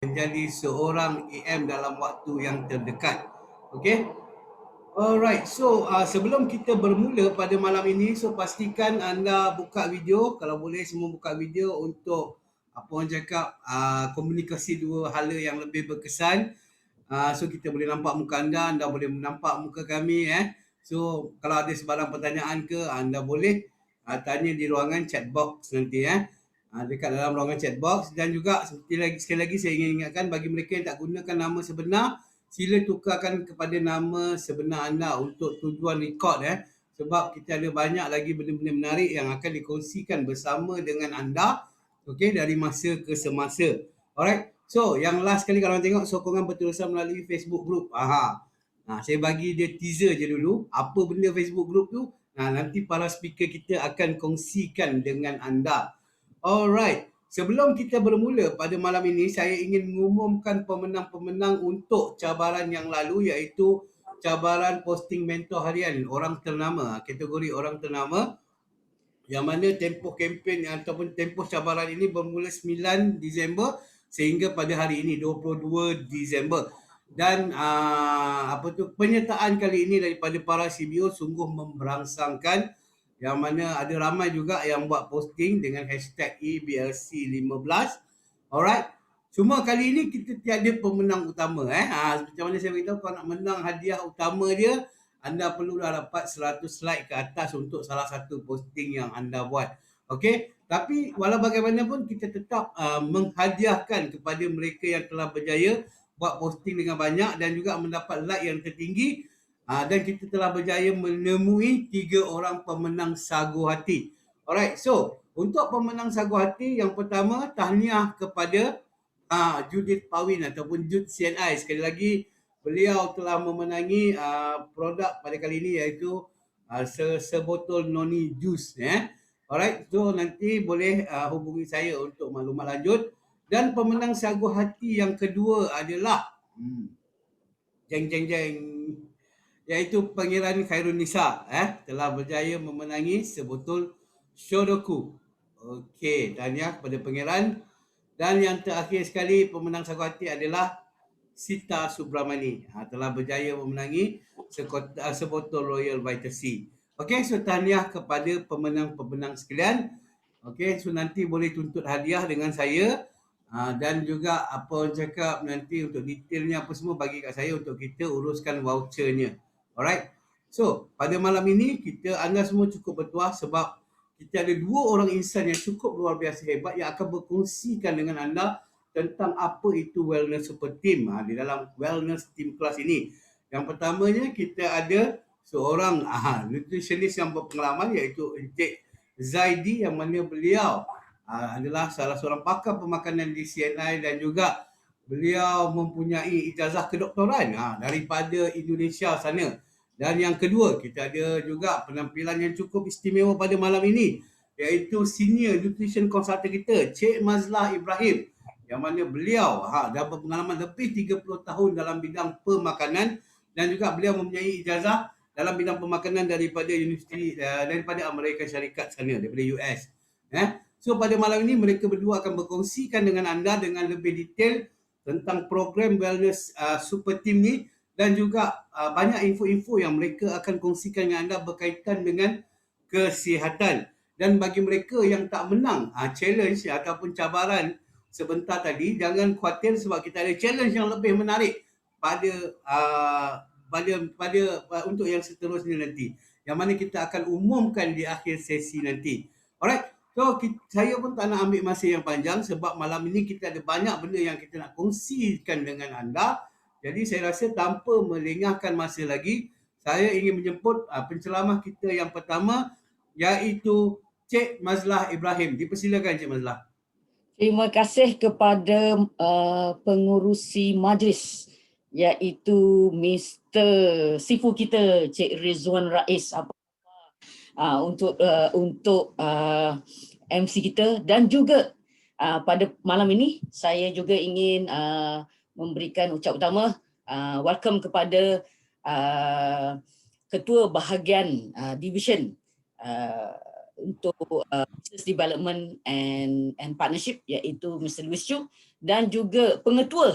menjadi seorang AM dalam waktu yang terdekat. Okey. Alright, so sebelum kita bermula pada malam ini, so pastikan anda buka video, kalau boleh semua buka video untuk apa orang cakap komunikasi dua hala yang lebih berkesan. So kita boleh nampak muka anda, anda boleh nampak muka kami. So kalau ada sebarang pertanyaan ke, anda boleh tanya di ruangan chat box nanti. Dekat dalam ruangan chat box. Dan juga sekali lagi saya ingin ingatkan bagi mereka yang tak gunakan nama sebenar, sila tukarkan kepada nama sebenar anda untuk tujuan rekod. Sebab kita ada banyak lagi benda-benda menarik yang akan dikongsikan bersama dengan anda, okey, dari masa ke semasa. Alright. So, yang last kali kalau tengok sokongan berterusan melalui Facebook group. Saya bagi dia teaser je dulu. Apa benda Facebook group tu? Nanti para speaker kita akan kongsikan dengan anda. Alright. Sebelum kita bermula pada malam ini, saya ingin mengumumkan pemenang-pemenang untuk cabaran yang lalu, iaitu cabaran posting mentor harian orang ternama, kategori orang ternama, yang mana tempoh kempen ataupun tempoh cabaran ini bermula 9 Disember sehingga pada hari ini 22 Disember. Dan penyertaan kali ini daripada para CBO sungguh memberangsangkan, yang mana ada ramai juga yang buat posting dengan hashtag EBLC15. Alright. Cuma kali ini kita tiada pemenang utama. Macam mana saya beritahu, kalau nak menang hadiah utama dia, anda perlulah dapat 100 like ke atas untuk salah satu posting yang anda buat. Okey, tapi walau bagaimanapun kita tetap menghadiahkan kepada mereka yang telah berjaya buat posting dengan banyak dan juga mendapat like yang tertinggi. Dan kita telah berjaya menemui 3 orang pemenang sagu hati. Alright, so untuk pemenang sagu hati yang pertama, tahniah kepada Judith Pawin ataupun Jud CNI. Sekali lagi, beliau telah memenangi produk pada kali ini, iaitu sebotol noni jus. Alright, so nanti boleh hubungi saya untuk maklumat lanjut. Dan pemenang sagu hati yang kedua adalah jeng jeng jeng, iaitu Pangeran Khairun Nisa, telah berjaya memenangi sebotol Shodoku. Okey, tahniah kepada Pangeran. Dan yang terakhir sekali, pemenang sagu hati adalah Sita Subramani, telah berjaya memenangi sebotol Royal Vita C. Okey, so tahniah kepada pemenang-pemenang sekalian. Okey, so nanti boleh tuntut hadiah dengan saya. Dan juga apa orang cakap nanti untuk detailnya apa semua bagi kat saya untuk kita uruskan vouchernya. Alright. So, pada malam ini anda semua cukup bertuah sebab kita ada 2 orang insan yang cukup luar biasa hebat yang akan berkongsikan dengan anda tentang apa itu wellness super team di dalam wellness team class ini. Yang pertamanya kita ada seorang nutritionist yang berpengalaman, iaitu Encik Zaidi, yang mana beliau adalah salah seorang pakar pemakanan di CNI dan juga beliau mempunyai ijazah kedoktoran daripada Indonesia sana. Dan yang kedua, kita ada juga penampilan yang cukup istimewa pada malam ini, iaitu senior nutrition consultant kita, Cik Mazlah Ibrahim, yang mana beliau dah berpengalaman lebih 30 tahun dalam bidang pemakanan dan juga beliau mempunyai ijazah dalam bidang pemakanan daripada universiti daripada Amerika Syarikat sana, daripada US. So pada malam ini mereka berdua akan berkongsikan dengan anda dengan lebih detail tentang program wellness super team ni, dan juga banyak info-info yang mereka akan kongsikan dengan anda berkaitan dengan kesihatan. Dan bagi mereka yang tak menang challenge ataupun cabaran sebentar tadi, jangan khawatir sebab kita ada challenge yang lebih menarik pada untuk yang seterusnya nanti, yang mana kita akan umumkan di akhir sesi nanti. Alright. So, saya pun tak nak ambil masa yang panjang sebab malam ini kita ada banyak benda yang kita nak kongsikan dengan anda. Jadi saya rasa tanpa melengahkan masa lagi, saya ingin menjemput penceramah kita yang pertama, iaitu Cik Mazlah Ibrahim. Dipersilakan Cik Mazlah. Terima kasih kepada pengurusi majlis, iaitu Mr. Sifu kita, Cik Rizwan Rais, untuk MC kita. Dan juga pada malam ini saya juga ingin memberikan ucap utama welcome kepada ketua bahagian division untuk business development and partnership, iaitu Mr. Louis Chu, dan juga pengetua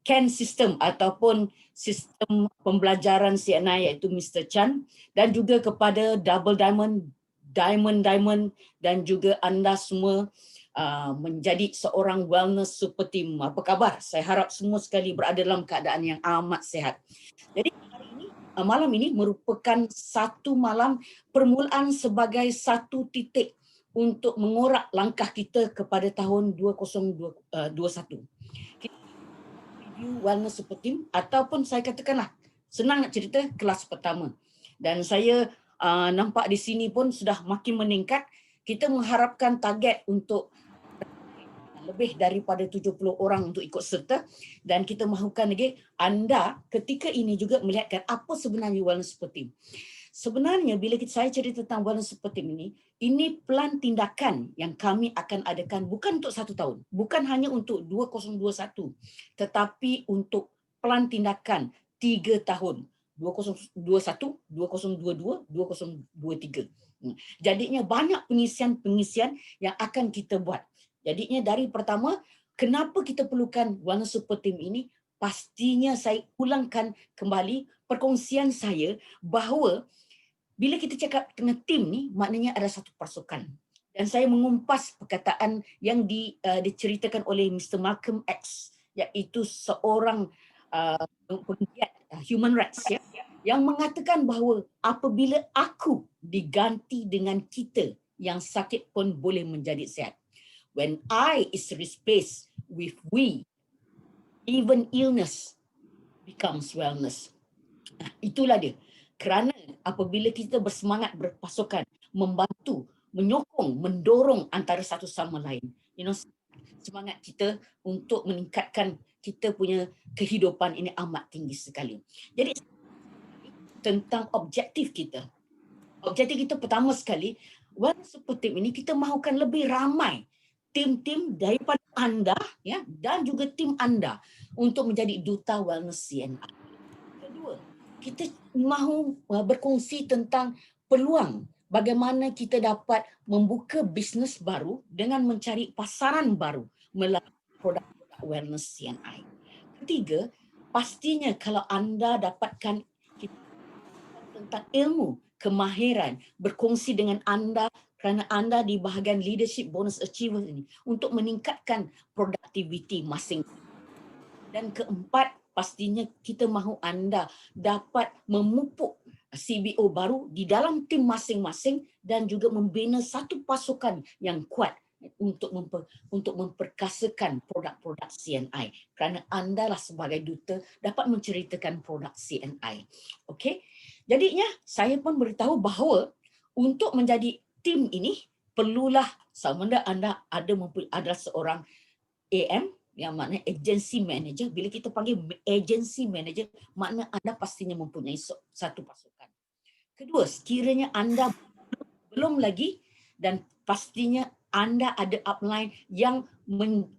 CAN system ataupun sistem pembelajaran CNI iaitu Mr. Chan, dan juga kepada Double Diamond, Diamond dan juga anda semua menjadi seorang wellness super team. Apa khabar? Saya harap semua sekali berada dalam keadaan yang amat sihat. Jadi hari ini, malam ini merupakan satu malam permulaan sebagai satu titik untuk mengorak langkah kita kepada tahun 2021. Kita review wellness super team ataupun saya katakanlah senang nak cerita kelas pertama. Dan saya nampak di sini pun sudah makin meningkat. Kita mengharapkan target untuk lebih daripada 70 orang untuk ikut serta, dan kita mahukan lagi anda ketika ini juga melihatkan apa sebenarnya wellness super team. Sebenarnya bila saya cerita tentang wellness super team ini pelan tindakan yang kami akan adakan bukan untuk 1 tahun, bukan hanya untuk 2021, tetapi untuk pelan tindakan 3 tahun, 2021, 2022, 2023. Jadinya banyak pengisian yang akan kita buat. Jadinya dari pertama, kenapa kita perlukan wellness super team ini? Pastinya saya ulangkan kembali perkongsian saya bahawa bila kita cakap tentang tim ni, maknanya ada satu pasukan. Dan saya mengumpas perkataan yang diceritakan oleh Mr. Malcolm X, iaitu seorang penggiat human rights, yang mengatakan bahawa apabila aku diganti dengan kita, yang sakit pun boleh menjadi sihat. When I is replaced with we, even illness becomes wellness. Itulah dia. Kerana apabila kita bersemangat berpasukan, membantu, menyokong, mendorong antara satu sama lain, semangat kita untuk meningkatkan kita punya kehidupan ini amat tinggi sekali. Jadi tentang objektif kita. Objektif kita pertama sekali, wellness super team ini kita mahukan lebih ramai tim-tim daripada anda dan juga tim anda untuk menjadi duta wellness CNI. Kedua, kita mahu berkongsi tentang peluang bagaimana kita dapat membuka bisnes baru dengan mencari pasaran baru melalui produk-produk wellness CNI. Ketiga, pastinya kalau anda dapatkan tentang ilmu, kemahiran, berkongsi dengan anda kerana anda di bahagian leadership bonus achiever ini untuk meningkatkan produktiviti masing. Dan keempat, pastinya kita mahu anda dapat memupuk CBO baru di dalam tim masing-masing dan juga membina satu pasukan yang kuat untuk memperkasakan produk-produk CNI, kerana anda lah sebagai duta dapat menceritakan produk CNI. Okey. Jadinya saya pun beritahu bahawa untuk menjadi tim ini perlulah sama ada anda ada seorang AM yang makna agency manager. Bila kita panggil agency manager, makna anda pastinya mempunyai satu pasukan. Kedua, sekiranya anda belum lagi, dan pastinya anda ada upline yang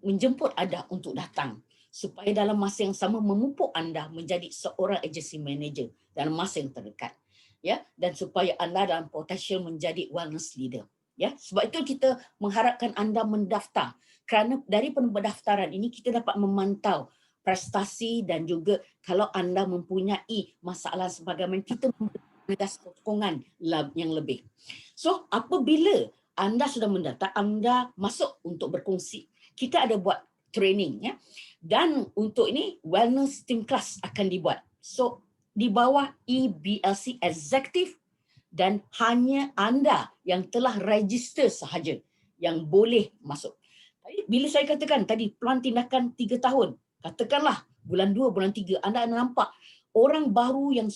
menjemput anda untuk datang, supaya dalam masa yang sama memupuk anda menjadi seorang agency manager dalam masa yang terdekat, dan supaya anda dalam potential menjadi wellness leader. Sebab itu kita mengharapkan anda mendaftar, kerana dari pendaftaran ini kita dapat memantau prestasi dan juga kalau anda mempunyai masalah sebagaimana kita memberikan sokongan yang lebih. So apabila anda sudah mendaftar, anda masuk untuk berkongsi. Kita ada buat training, dan untuk ini wellness team class akan dibuat. So di bawah EBLC Executive, dan hanya anda yang telah register sahaja yang boleh masuk. Bila saya katakan tadi pelan tindakan 3 tahun, katakanlah bulan 2, bulan 3 anda nampak orang baru yang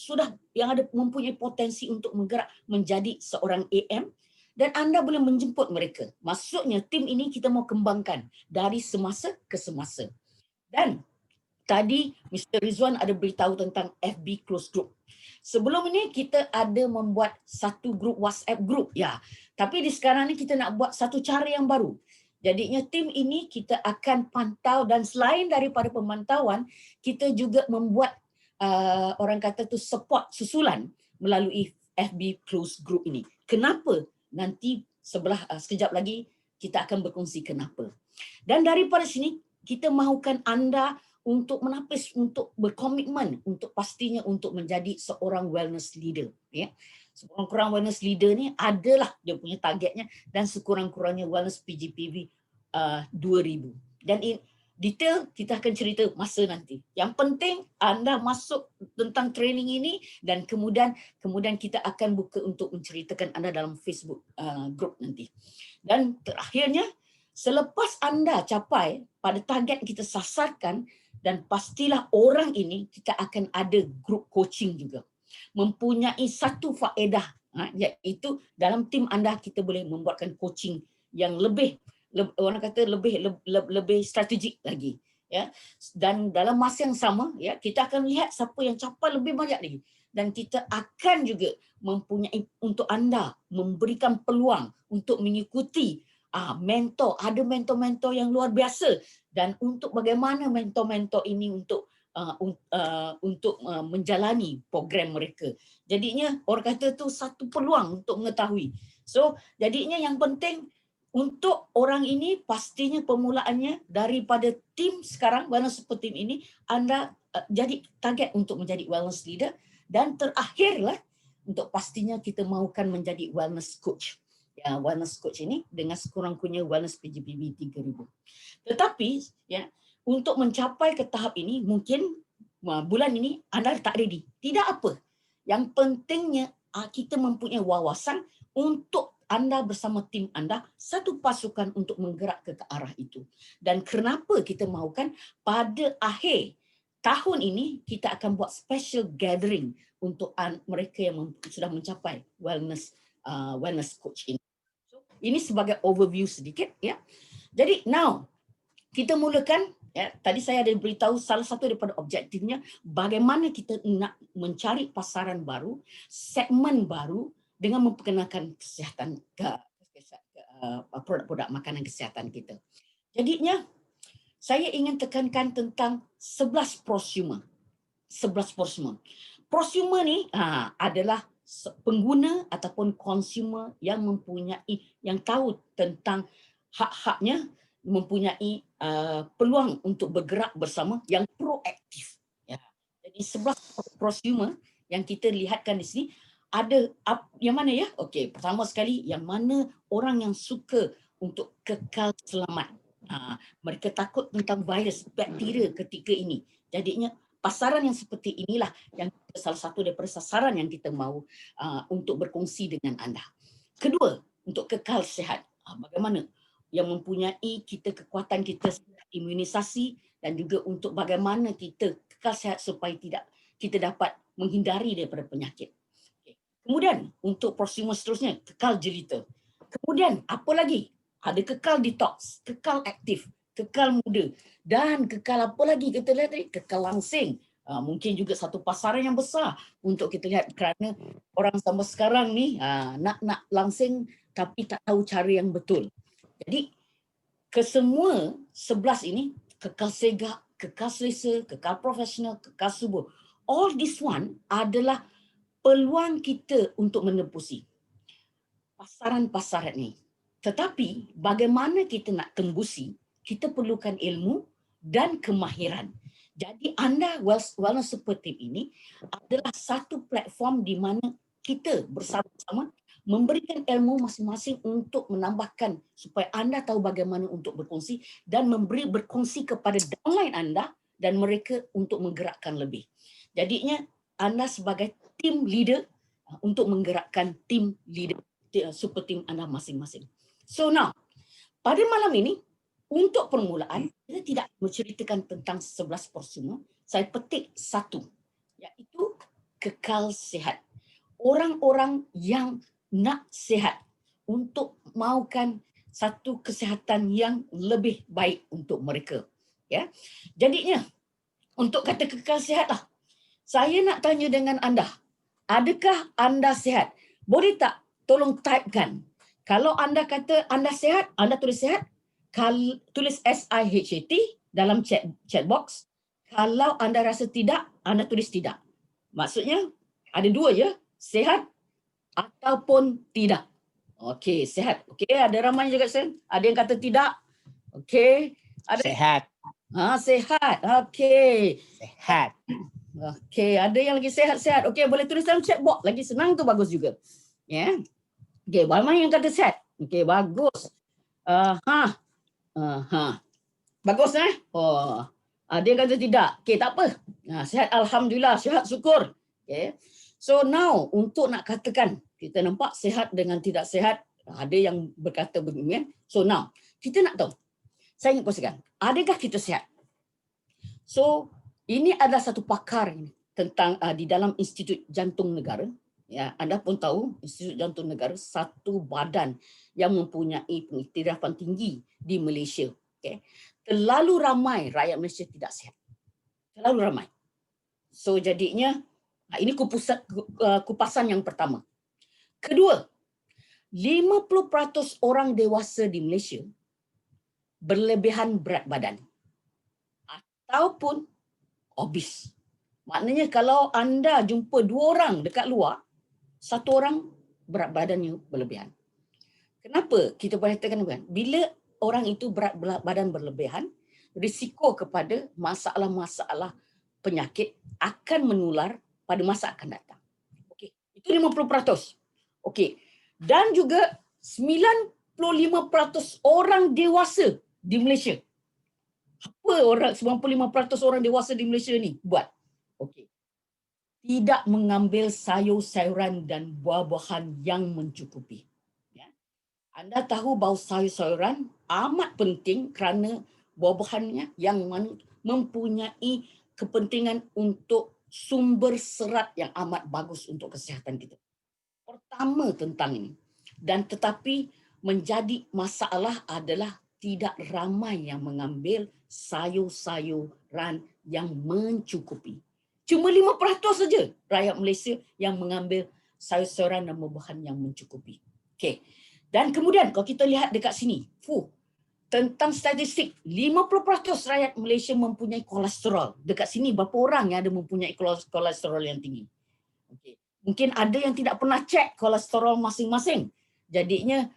ada mempunyai potensi untuk bergerak menjadi seorang AM, dan anda boleh menjemput mereka. Maksudnya tim ini kita mau kembangkan dari semasa ke semasa. Dan tadi Mr. Rizwan ada beritahu tentang FB Close Group. Sebelum ini kita ada membuat satu grup WhatsApp group, tapi di sekarang ni kita nak buat satu cara yang baru. Jadinya tim ini kita akan pantau, dan selain daripada pemantauan, kita juga membuat orang kata tu support susulan melalui FB Close Group ini. Kenapa? Nanti sekejap lagi kita akan berkongsi kenapa. Dan daripada sini kita mahukan anda untuk menapis, untuk berkomitmen, untuk pastinya untuk menjadi seorang wellness leader. Ya. Sekurang-kurang wellness leader ni adalah dia punya targetnya, dan sekurang-kurangnya wellness PGPV 2000. Dan detail kita akan cerita masa nanti. Yang penting anda masuk tentang training ini, dan kemudian kita akan buka untuk menceritakan anda dalam Facebook group nanti. Dan terakhirnya, selepas anda capai pada target kita sasarkan, dan pastilah orang ini kita akan ada group coaching juga. Mempunyai satu faedah, iaitu dalam tim anda kita boleh membuatkan coaching yang lebih orang kata lebih strategik lagi, ya. Dan dalam masa yang sama, ya, kita akan lihat siapa yang capai lebih banyak lagi, dan kita akan juga mempunyai untuk anda memberikan peluang untuk mengikuti mentor, ada mentor-mentor yang luar biasa, dan untuk bagaimana mentor-mentor ini untuk menjalani program mereka. Jadinya orang kata tu satu peluang untuk mengetahui. So jadinya yang penting untuk orang ini pastinya permulaannya daripada tim sekarang, wellness super team ini, anda jadi target untuk menjadi wellness leader, dan terakhirlah untuk pastinya kita mahukan menjadi wellness coach. Ya, wellness coach ini dengan sekurang-kurangnya wellness PGPV 3000. Tetapi ya, untuk mencapai ke tahap ini mungkin bulan ini anda tak ready. Tidak apa. Yang pentingnya kita mempunyai wawasan untuk anda bersama tim anda satu pasukan untuk menggerak ke arah itu. Dan kenapa kita mahukan pada akhir tahun ini kita akan buat special gathering untuk mereka yang sudah mencapai wellness coach ini. So, ini sebagai overview sedikit, ya. Jadi now kita mulakan, ya, tadi saya ada beritahu salah satu daripada objektifnya bagaimana kita nak mencari pasaran baru, segmen baru dengan memperkenalkan kesihatan produk-produk makanan kesihatan kita. Jadinya saya ingin tekankan tentang 11 prosumer. 11 prosumer. Prosumer ni adalah pengguna ataupun consumer yang mempunyai, yang tahu tentang hak-haknya, mempunyai peluang untuk bergerak bersama, yang proaktif. Ya. Jadi 11 prosumer yang kita lihatkan di sini ada yang mana, ya? Okey, pertama sekali yang mana orang yang suka untuk kekal selamat. Mereka takut tentang virus, bakteria ketika ini. Jadinya pasaran yang seperti inilah yang salah satu daripada sasaran yang kita mahu untuk berkongsi dengan anda. Kedua, untuk kekal sihat. Bagaimana yang mempunyai kita kekuatan kita imunisasi, dan juga untuk bagaimana kita kekal sihat supaya kita dapat menghindari daripada penyakit. Kemudian untuk prosumer seterusnya, kekal jelita. Kemudian apa lagi? Ada kekal detox, kekal aktif, kekal muda, dan kekal apa lagi kita lihat tadi? Kekal langsing. Mungkin juga satu pasaran yang besar untuk kita lihat, kerana orang sampai sekarang ni nak langsing tapi tak tahu cara yang betul. Jadi kesemua 11 ini, kekal segak, kekal selesa, kekal profesional, kekal subur, all this one adalah peluang kita untuk menembusi pasaran-pasaran ini. Tetapi bagaimana kita nak tembusi, kita perlukan ilmu dan kemahiran. Jadi anda wellness super team ini adalah satu platform di mana kita bersama-sama memberikan ilmu masing-masing untuk menambahkan supaya anda tahu bagaimana untuk berkongsi, dan berkongsi kepada downline anda dan mereka untuk menggerakkan lebih. Jadinya anda sebagai team leader untuk menggerakkan team leader super team anda masing-masing. So now, pada malam ini untuk permulaan kita tidak menceritakan tentang 11 prosumer. Saya petik satu, iaitu kekal sihat. Orang-orang yang nak sihat untuk mahukan satu kesihatan yang lebih baik untuk mereka. Ya, jadinya untuk kata kekal sihat lah, saya nak tanya dengan anda, adakah anda sihat? Boleh tak tolong typekan. Kalau anda kata anda sihat, anda tulis sihat. Tulis SIHAT dalam chat box. Kalau anda rasa tidak, anda tulis tidak. Maksudnya ada dua je, sihat ataupun tidak. Okey, sihat. Okey, ada ramai juga sen. Ada yang kata tidak. Okey, ada Sehat. Sehat. Okey. Sehat. Okey, ada yang lagi sehat-sehat. Okey, boleh tulis dalam chat box. Lagi senang tu bagus juga. Ya. Okey, ramai yang kata sehat. Okey, bagus. Bagus Oh. Dia kata tidak. Okey, tak apa. Sihat alhamdulillah, sihat syukur. Okey. So now untuk nak katakan kita nampak sihat dengan tidak sihat, ada yang berkata begini. So now kita nak tahu. Saya ingin kongsikan, adakah kita sihat? So ini adalah satu pakar tentang di dalam Institut Jantung Negara. Ya, anda pun tahu Institut Jantung Negara satu badan yang mempunyai pengiktirafan tinggi di Malaysia. Okay. Terlalu ramai rakyat Malaysia tidak sihat. Terlalu ramai. So jadinya ini kupasan yang pertama. Kedua, 50% orang dewasa di Malaysia berlebihan berat badan ataupun obes. Maknanya kalau anda jumpa 2 orang dekat luar, 1 orang berat badannya berlebihan. Kenapa kita boleh katakan? Bila orang itu berat badan berlebihan, risiko kepada masalah-masalah penyakit akan menular pada masa akan datang. Okey, itu 50%. Okey. Dan juga 95% orang dewasa di Malaysia. Apa 95% orang dewasa di Malaysia ni buat? Okey. Tidak mengambil sayur-sayuran dan buah-buahan yang mencukupi. Ya. Anda tahu bahawa sayur-sayuran amat penting kerana buah-buahannya yang mempunyai kepentingan untuk sumber serat yang amat bagus untuk kesihatan kita. Pertama tentang ini. Dan tetapi menjadi masalah adalah tidak ramai yang mengambil sayur-sayuran yang mencukupi. Cuma 5% saja rakyat Malaysia yang mengambil sayur-sayuran dan buah-buahan yang mencukupi. Okey. Dan kemudian kalau kita lihat dekat sini, tentang statistik, 50% rakyat Malaysia mempunyai kolesterol. Dekat sini berapa orang yang ada mempunyai kolesterol yang tinggi? Okey. Mungkin ada yang tidak pernah cek kolesterol masing-masing. Jadinya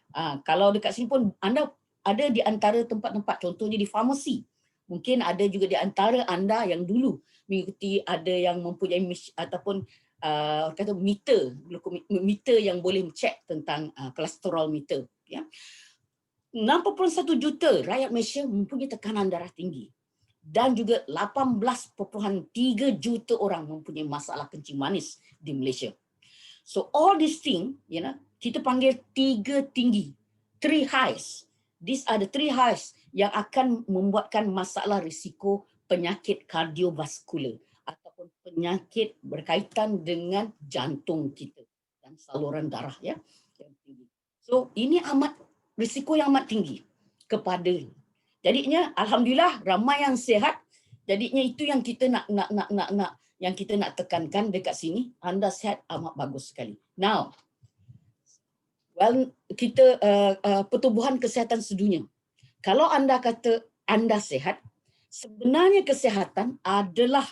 kalau dekat sini pun anda ada di antara tempat-tempat, contohnya di farmasi. Mungkin ada juga di antara anda yang dulu mengikuti, ada yang mempunyai ataupun kata meter yang boleh cek tentang kolesterol meter. Ya. 61 juta rakyat Malaysia mempunyai tekanan darah tinggi. Dan juga 18.3 juta orang mempunyai masalah kencing manis di Malaysia. So all these things, kita panggil 3 tinggi, 3 highs. These are the 3 highs yang akan membuatkan masalah risiko penyakit kardiovaskular ataupun penyakit berkaitan dengan jantung kita dan saluran darah yang tinggi. So ini risiko yang amat tinggi kepada. Jadinya alhamdulillah ramai yang sihat. Jadinya itu yang kita nak yang kita nak tekankan dekat sini. Anda sihat amat bagus sekali. Now, kita Pertubuhan Kesihatan Sedunia. Kalau anda kata anda sihat, sebenarnya kesihatan adalah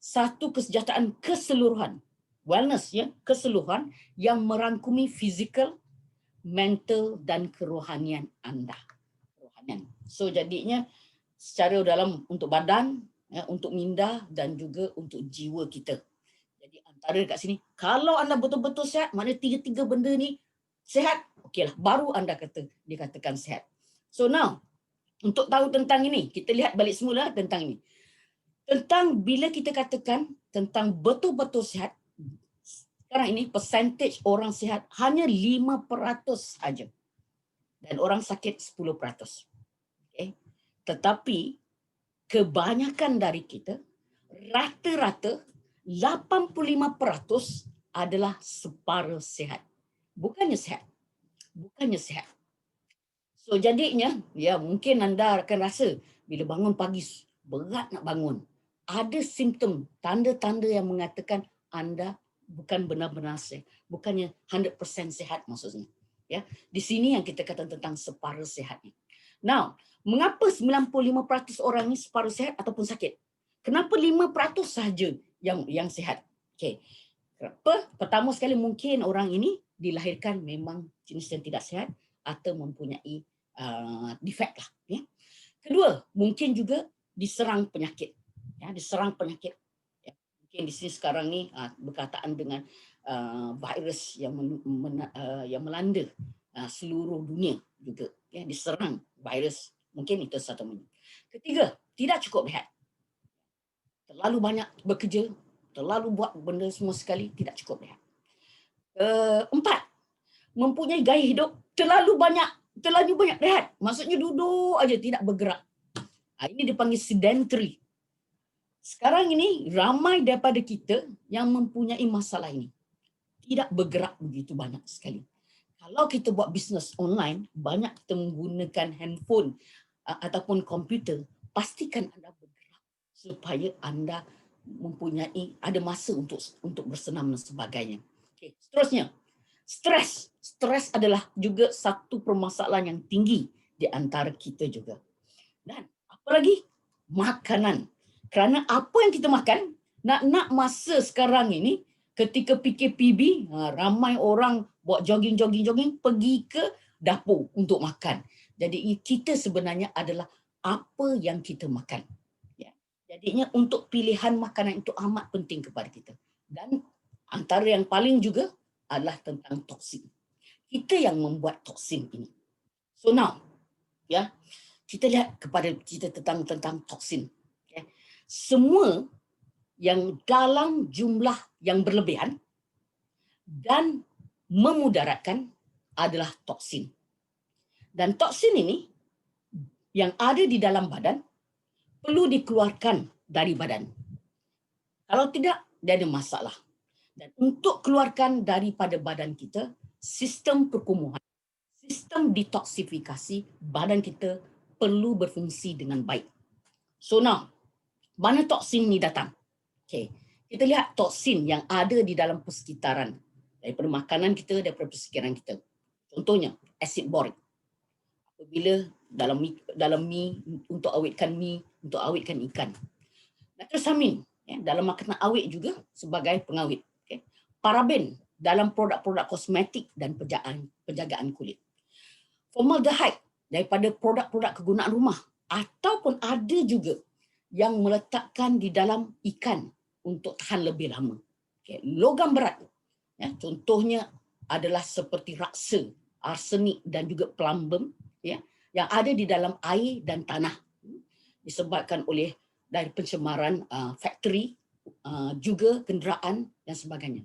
satu kesejahteraan keseluruhan. Wellness ya, keseluruhan yang merangkumi fizikal, mental dan kerohanian anda. So jadinya secara dalam untuk badan, untuk minda dan juga untuk jiwa kita. Jadi antara dekat sini, kalau anda betul-betul sihat, maknanya 3 benda ni sihat, okeylah, baru anda dikatakan sihat. So now, untuk tahu tentang ini, kita lihat balik semula tentang ini. Tentang bila kita katakan tentang betul-betul sihat, sekarang ini percentage orang sihat hanya 5% saja. Dan orang sakit 10%. Okay. Tetapi kebanyakan dari kita, rata-rata 85% adalah separuh sihat. Bukannya sihat. So jadinya, ya mungkin anda akan rasa bila bangun pagi, berat nak bangun. Ada simptom, tanda-tanda yang mengatakan anda bukan benar-benar sihat. Bukannya 100% sihat maksudnya. Ya, di sini yang kita kata tentang separuh sihat ni. Now, mengapa 95% orang ni separuh sihat ataupun sakit? Kenapa 5% sahaja yang sihat? Okey. Kenapa? Pertama sekali mungkin orang ini dilahirkan memang jenis yang tidak sihat atau mempunyai defect lah. Ya. Kedua, mungkin juga diserang penyakit. Ya, diserang penyakit. Ya, mungkin di sini sekarang ni berkaitan dengan virus yang melanda seluruh dunia juga. Ya, diserang virus. Mungkin itu satu. Ketiga, tidak cukup rehat. Terlalu banyak bekerja, terlalu buat benda semua sekali, tidak cukup rehat. Keempat, mempunyai gaya hidup terlalu banyak rehat. Maksudnya duduk aja, tidak bergerak. Ini dipanggil sedentary. Sekarang ini ramai daripada kita yang mempunyai masalah ini. Tidak bergerak begitu banyak sekali. Kalau kita buat bisnes online, banyak kita menggunakan handphone ataupun komputer, pastikan anda bergerak supaya anda mempunyai ada masa untuk bersenam dan sebagainya. Okay. Seterusnya, stres. Stres adalah juga satu permasalahan yang tinggi di antara kita juga. Dan apa lagi? Makanan. Kerana apa yang kita makan, nak masa sekarang ini, ketika PKPB, ramai orang buat jogging, pergi ke dapur untuk makan. Jadi kita sebenarnya adalah apa yang kita makan. Ya. Jadinya untuk pilihan makanan itu amat penting kepada kita. Dan antara yang paling juga adalah tentang toksin. Kita yang membuat toksin ini. So now, ya, kita lihat kepada kita tentang toksin. Okay. Semua yang dalam jumlah yang berlebihan dan memudaratkan adalah toksin. Dan toksin ini yang ada di dalam badan perlu dikeluarkan dari badan. Kalau tidak, dia ada masalah. Dan untuk keluarkan daripada badan kita, sistem perkumuhan, sistem detoksifikasi badan kita perlu berfungsi dengan baik. So now, mana toksin ni datang? Okay. Kita lihat toksin yang ada di dalam persekitaran daripada makanan kita, daripada persekitaran kita. Contohnya, asid borik. Apabila dalam mi untuk awetkan ikan. Nitrosamin dalam makanan awet juga sebagai pengawet. Okay. Paraben dalam produk-produk kosmetik dan penjagaan kulit. Formaldehyde daripada produk-produk kegunaan rumah ataupun ada juga yang meletakkan di dalam ikan untuk tahan lebih lama. Okay. Logam berat, ya, contohnya adalah seperti raksa, arsenik dan juga plumbum, ya, yang ada di dalam air dan tanah disebabkan oleh dari pencemaran factory, juga kenderaan dan sebagainya.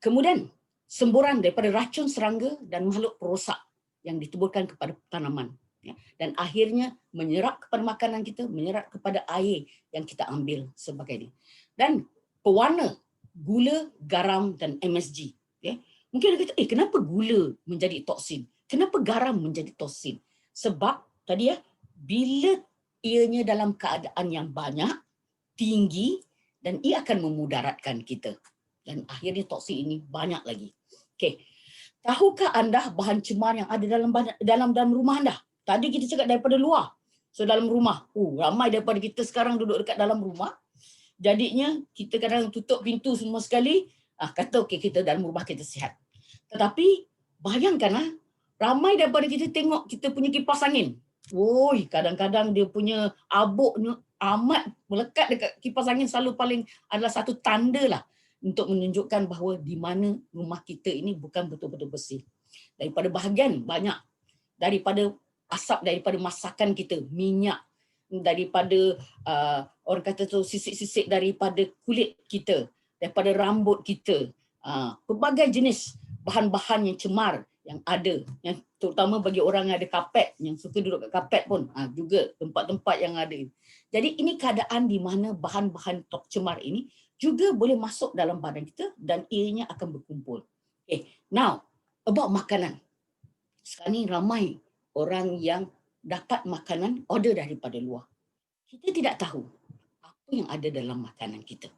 Kemudian semburan daripada racun serangga dan makhluk perosak yang dituburkan kepada tanaman. Ya, dan akhirnya menyerap kepada makanan kita, menyerap kepada air yang kita ambil sebagainya. Dan pewarna, gula, garam dan MSG. Ya. Mungkin ada kata, kenapa gula menjadi toksin? Kenapa garam menjadi toksin? Sebab tadi bila ianya dalam keadaan yang banyak, tinggi, dan ia akan memudaratkan kita. Dan akhirnya toksin ini banyak lagi. Okay. Tahukah anda bahan cemar yang ada dalam rumah anda? Tadi kita cakap daripada luar. So dalam rumah, ramai daripada kita sekarang duduk dekat dalam rumah. Jadinya kita kadang tutup pintu semua sekali, kata okey kita dalam rumah kita sihat. Tetapi bayangkanlah, ramai daripada kita tengok kita punya kipas angin. Kadang-kadang dia punya abuknya amat melekat dekat kipas angin, selalu paling adalah satu tanda lah untuk menunjukkan bahawa di mana rumah kita ini bukan betul-betul bersih. Daripada bahagian banyak, daripada asap daripada masakan kita, minyak, daripada orang kata tu sisik-sisik daripada kulit kita, daripada rambut kita, pelbagai jenis bahan-bahan yang cemar yang ada, yang terutama bagi orang yang ada kapet, yang suka duduk kat kapet pun, juga tempat-tempat yang ada. Jadi ini keadaan di mana bahan-bahan cemar ini juga boleh masuk dalam badan kita dan ianya akan berkumpul. Okay, now about makanan. Sekarang ni ramai orang yang dapat makanan order daripada luar. Kita tidak tahu apa yang ada dalam makanan kita.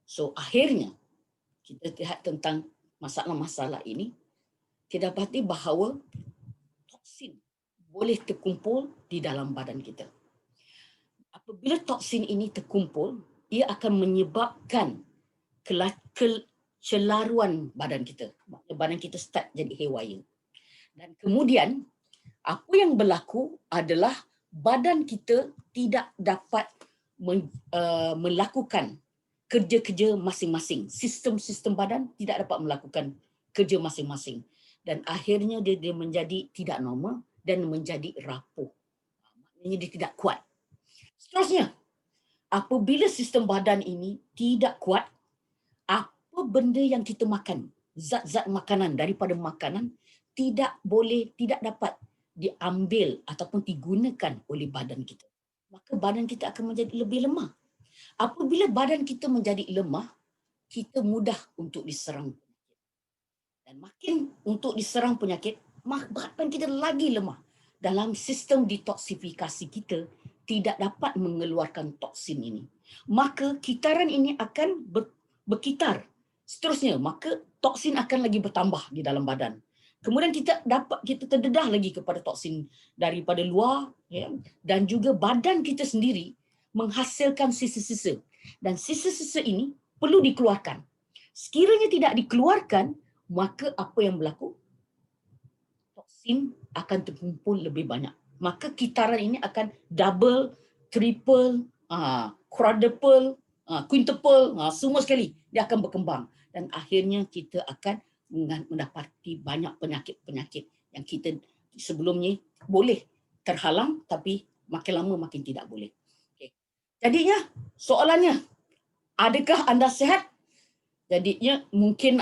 So akhirnya kita lihat tentang masalah-masalah ini, kita dapati bahawa toksin boleh terkumpul di dalam badan kita. Apabila toksin ini terkumpul, ia akan menyebabkan kecelaruan badan kita. Badan kita start jadi haywire. Dan kemudian apa yang berlaku adalah badan kita tidak dapat melakukan kerja-kerja masing-masing. Sistem-sistem badan tidak dapat melakukan kerja masing-masing. Dan akhirnya dia menjadi tidak normal dan menjadi rapuh. Maknanya dia tidak kuat. Seterusnya, apabila sistem badan ini tidak kuat, apa benda yang kita makan, zat-zat makanan daripada makanan tidak dapat diambil ataupun digunakan oleh badan kita. Maka badan kita akan menjadi lebih lemah. Apabila badan kita menjadi lemah, kita mudah untuk diserang. Dan makin untuk diserang penyakit, badan kita lagi lemah. Dalam sistem detoksifikasi kita tidak dapat mengeluarkan toksin ini. Maka kitaran ini akan berkitar. Seterusnya, maka toksin akan lagi bertambah di dalam badan. Kemudian kita terdedah lagi kepada toksin daripada luar, ya, dan juga badan kita sendiri menghasilkan sisa-sisa. Dan sisa-sisa ini perlu dikeluarkan. Sekiranya tidak dikeluarkan, maka apa yang berlaku? Toksin akan terkumpul lebih banyak. Maka kitaran ini akan double, triple, quadruple, quintuple, semua sekali dia akan berkembang. Dan akhirnya kita akan mendapati banyak penyakit-penyakit yang kita sebelumnya boleh terhalang, tapi makin lama makin tidak boleh. Okay. Jadinya soalannya, adakah anda sihat? Jadinya mungkin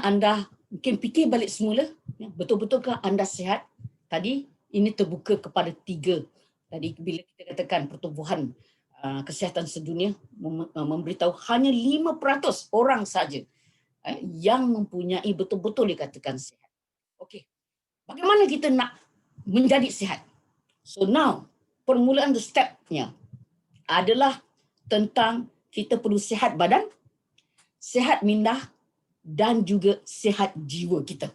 fikir balik semula, ya, betul-betulkah anda sihat? Tadi ini terbuka kepada 3. Tadi bila kita katakan pertubuhan kesihatan sedunia memberitahu hanya 5% orang saja yang mempunyai betul-betul dikatakan sihat. Okey. Bagaimana kita nak menjadi sihat? So now, permulaan stepnya adalah tentang kita perlu sihat badan, sihat minda dan juga sihat jiwa kita.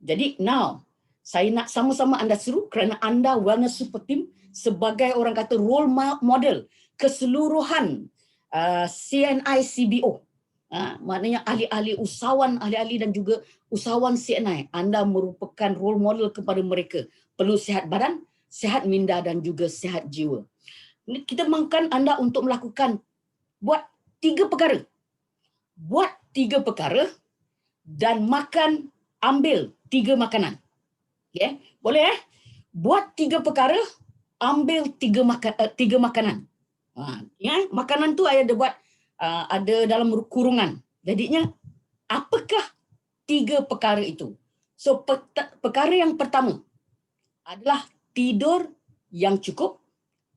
Jadi now, saya nak sama-sama anda seru kerana anda Wellness Super Team sebagai orang kata role model keseluruhan CNI CBO. Maknanya ahli-ahli usahawan, ahli-ahli dan juga usahawan CNI. Anda merupakan role model kepada mereka. Perlu sihat badan, sihat minda dan juga sihat jiwa. Kita mahukan anda untuk melakukan buat 3 perkara. Buat 3 perkara dan ambil 3 makanan. Okay? Boleh Buat 3 perkara, ambil 3 makanan. Ya, makanan tu ada dalam kurungan. Jadinya, apakah 3 perkara itu? So, perkara yang pertama adalah tidur yang cukup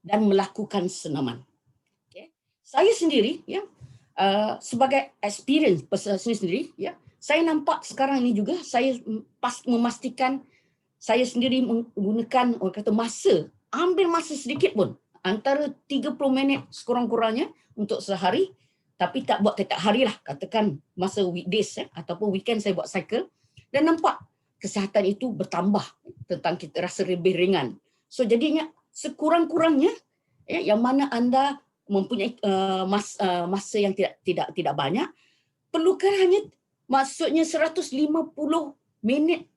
dan melakukan senaman. Okay? Saya sendiri, ya, sebagai experience saya sendiri, ya, saya nampak sekarang ini juga saya memastikan saya sendiri menggunakan ambil masa sedikit pun, antara 30 minit sekurang-kurangnya untuk sehari, tapi tak buat setiap hari lah, katakan masa weekdays ataupun weekend saya buat cycle, dan nampak kesihatan itu bertambah, tentang kita rasa lebih ringan. So jadinya sekurang-kurangnya, yang mana anda mempunyai masa yang tidak banyak, perlukan hanya maksudnya 150 minit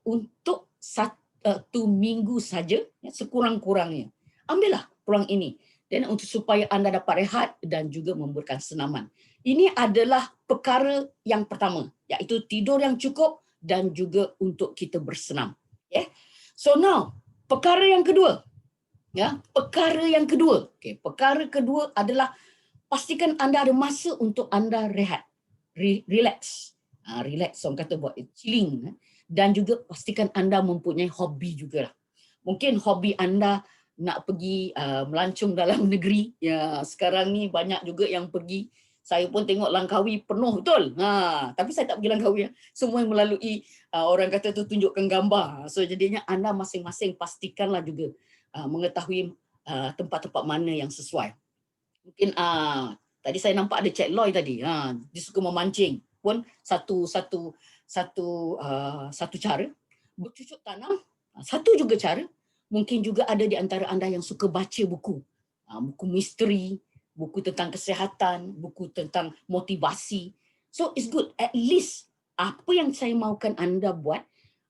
untuk 1 minggu saja, sekurang-kurangnya. Ambillah peluang ini dan untuk supaya anda dapat rehat dan juga memberikan senaman. Ini adalah perkara yang pertama, iaitu tidur yang cukup dan juga untuk kita bersenam. Okay. So now, perkara yang kedua. Perkara kedua adalah pastikan anda ada masa untuk anda rehat. Relax. Relax, orang kata buat chilling. Dan juga pastikan anda mempunyai hobi juga lah. Mungkin hobi anda nak pergi melancong dalam negeri. Ya, sekarang ni banyak juga yang pergi. Saya pun tengok Langkawi penuh betul. Tapi saya tak pergi Langkawi. Semua melalui orang kata tu tunjukkan gambar. So jadinya anda masing-masing pastikanlah juga mengetahui tempat-tempat mana yang sesuai. Mungkin tadi saya nampak ada Cik Loy tadi. Dia suka memancing. Pun satu cara. Bercucuk tanam, satu juga cara. Mungkin juga ada di antara anda yang suka baca buku. Buku misteri, buku tentang kesihatan, buku tentang motivasi. So it's good. At least apa yang saya mahukan anda buat,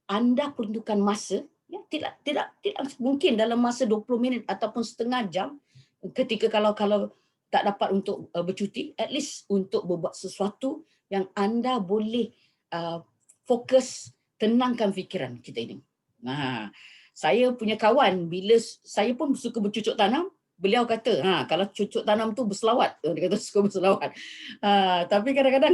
anda perlukan masa Ya, tidak mungkin dalam masa 20 minit ataupun setengah jam ketika kalau tak dapat untuk bercuti, at least untuk berbuat sesuatu yang anda boleh fokus, tenangkan fikiran kita ini. Nah, saya punya kawan, bila saya pun suka bercucuk tanam, beliau kata, kalau cucuk tanam tu berselawat. Dia kata suka berselawat. Tapi kadang-kadang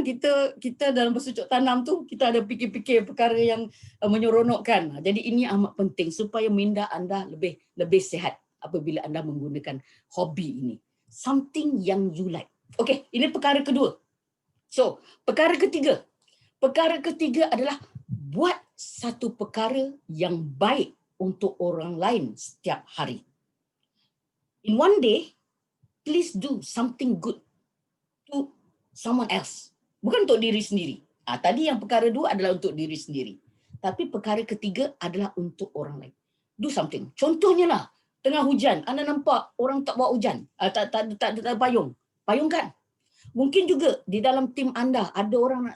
kita dalam bercucuk tanam tu, kita ada fikir-fikir perkara yang menyeronokkan. Jadi ini amat penting supaya minda anda lebih sihat apabila anda menggunakan hobi ini. Something yang you like. Okey, ini perkara kedua. So, perkara ketiga. Perkara ketiga adalah buat satu perkara yang baik untuk orang lain setiap hari. In one day, please do something good to someone else. Bukan untuk diri sendiri. Tadi yang perkara dua adalah untuk diri sendiri. Tapi perkara ketiga adalah untuk orang lain. Do something. Contohnya lah, tengah hujan, anda nampak orang tak bawa hujan, tak payung. Payungkan. Mungkin juga di dalam tim anda ada orang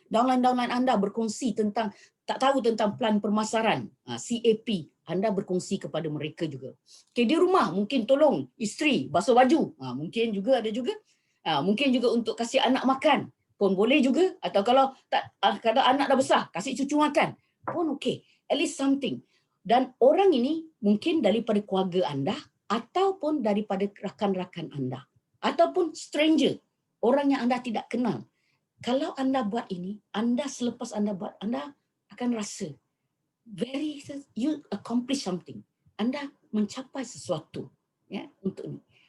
downline anda berkongsi tentang tak tahu tentang plan pemasaran, CAP, anda berkongsi kepada mereka juga. Okay, di rumah mungkin tolong isteri basuh baju, mungkin juga ada juga. Mungkin juga untuk kasih anak makan pun boleh juga, atau kalau anak dah besar kasih cucu makan pun okey, at least something. Dan orang ini mungkin daripada keluarga anda ataupun daripada rakan-rakan anda ataupun stranger, orang yang anda tidak kenal. Kalau anda buat ini, anda selepas anda buat, anda akan rasa you accomplish something. Anda mencapai sesuatu, ya,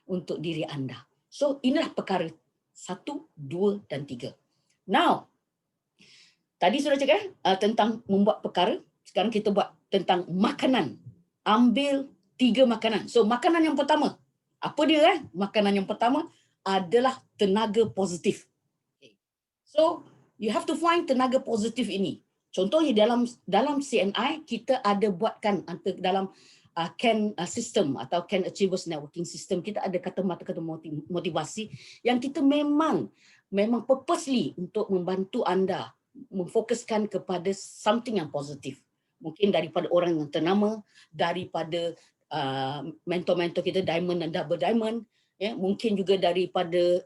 untuk diri anda. So inilah perkara 1, 2 dan 3. Now, tadi sudah cakap tentang membuat perkara. Sekarang kita buat tentang makanan. Ambil 3 makanan. So makanan yang pertama, apa dia? Makanan yang pertama adalah tenaga positif. So you have to find tenaga positif ini. Contohnya dalam CNI kita ada buatkan dalam CAN system atau CAN Achievers Networking System, kita ada kata-kata motivasi yang kita memang purposely untuk membantu anda memfokuskan kepada something yang positif. Mungkin daripada orang yang ternama, daripada mentor-mentor kita Diamond dan Double Diamond, ya, mungkin juga daripada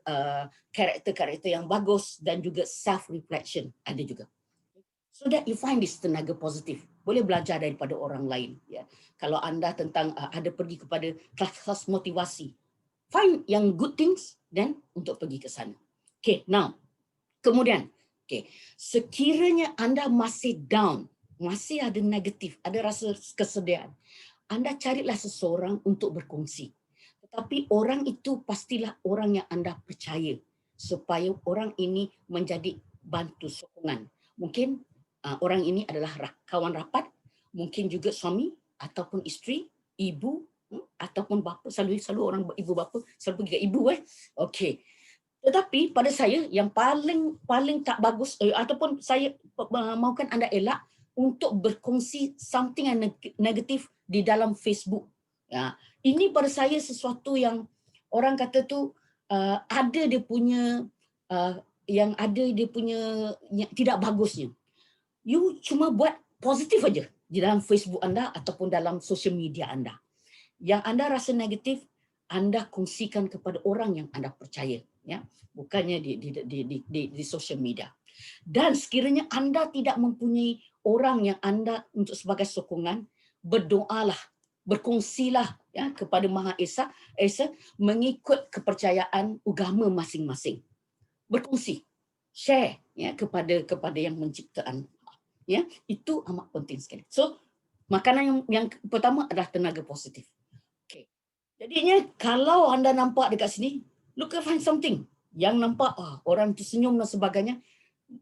karakter-karakter yang bagus dan juga self-reflection ada juga. So that you find this tenaga positif. Boleh belajar daripada orang lain. Ya. Kalau anda ada pergi kepada kelas motivasi, find yang good things dan untuk pergi ke sana. Okay, now, kemudian, sekiranya anda masih down, masih ada negatif, ada rasa kesedihan, anda carilah seseorang untuk berkongsi. Tetapi orang itu pastilah orang yang anda percaya supaya orang ini menjadi bantu sokongan. Mungkin orang ini adalah kawan rapat, mungkin juga suami ataupun isteri, ibu ataupun bapa. Selalu orang ibu bapa selalu pergi ke ibu. Okey. Tetapi pada saya yang paling tak bagus ataupun saya mahukan anda elak untuk berkongsi something yang negatif di dalam Facebook. Ya, ini pada saya sesuatu yang orang kata tu ada dia punya yang tidak bagusnya. You cuma buat positif aja di dalam Facebook anda ataupun dalam social media anda. Yang anda rasa negatif, anda kongsikan kepada orang yang anda percaya, ya, bukannya di social media. Dan sekiranya anda tidak mempunyai orang yang anda untuk sebagai sokongan, berdoalah, berkongsilah, ya, kepada Maha Esa mengikut kepercayaan agama masing-masing. Berkongsi, share, ya, kepada yang menciptakan. Ya, itu amat penting sekali. So, makanan yang pertama adalah tenaga positif. Okay. Jadinya kalau anda nampak dekat sini, look at find something. Yang nampak orang tersenyum dan sebagainya,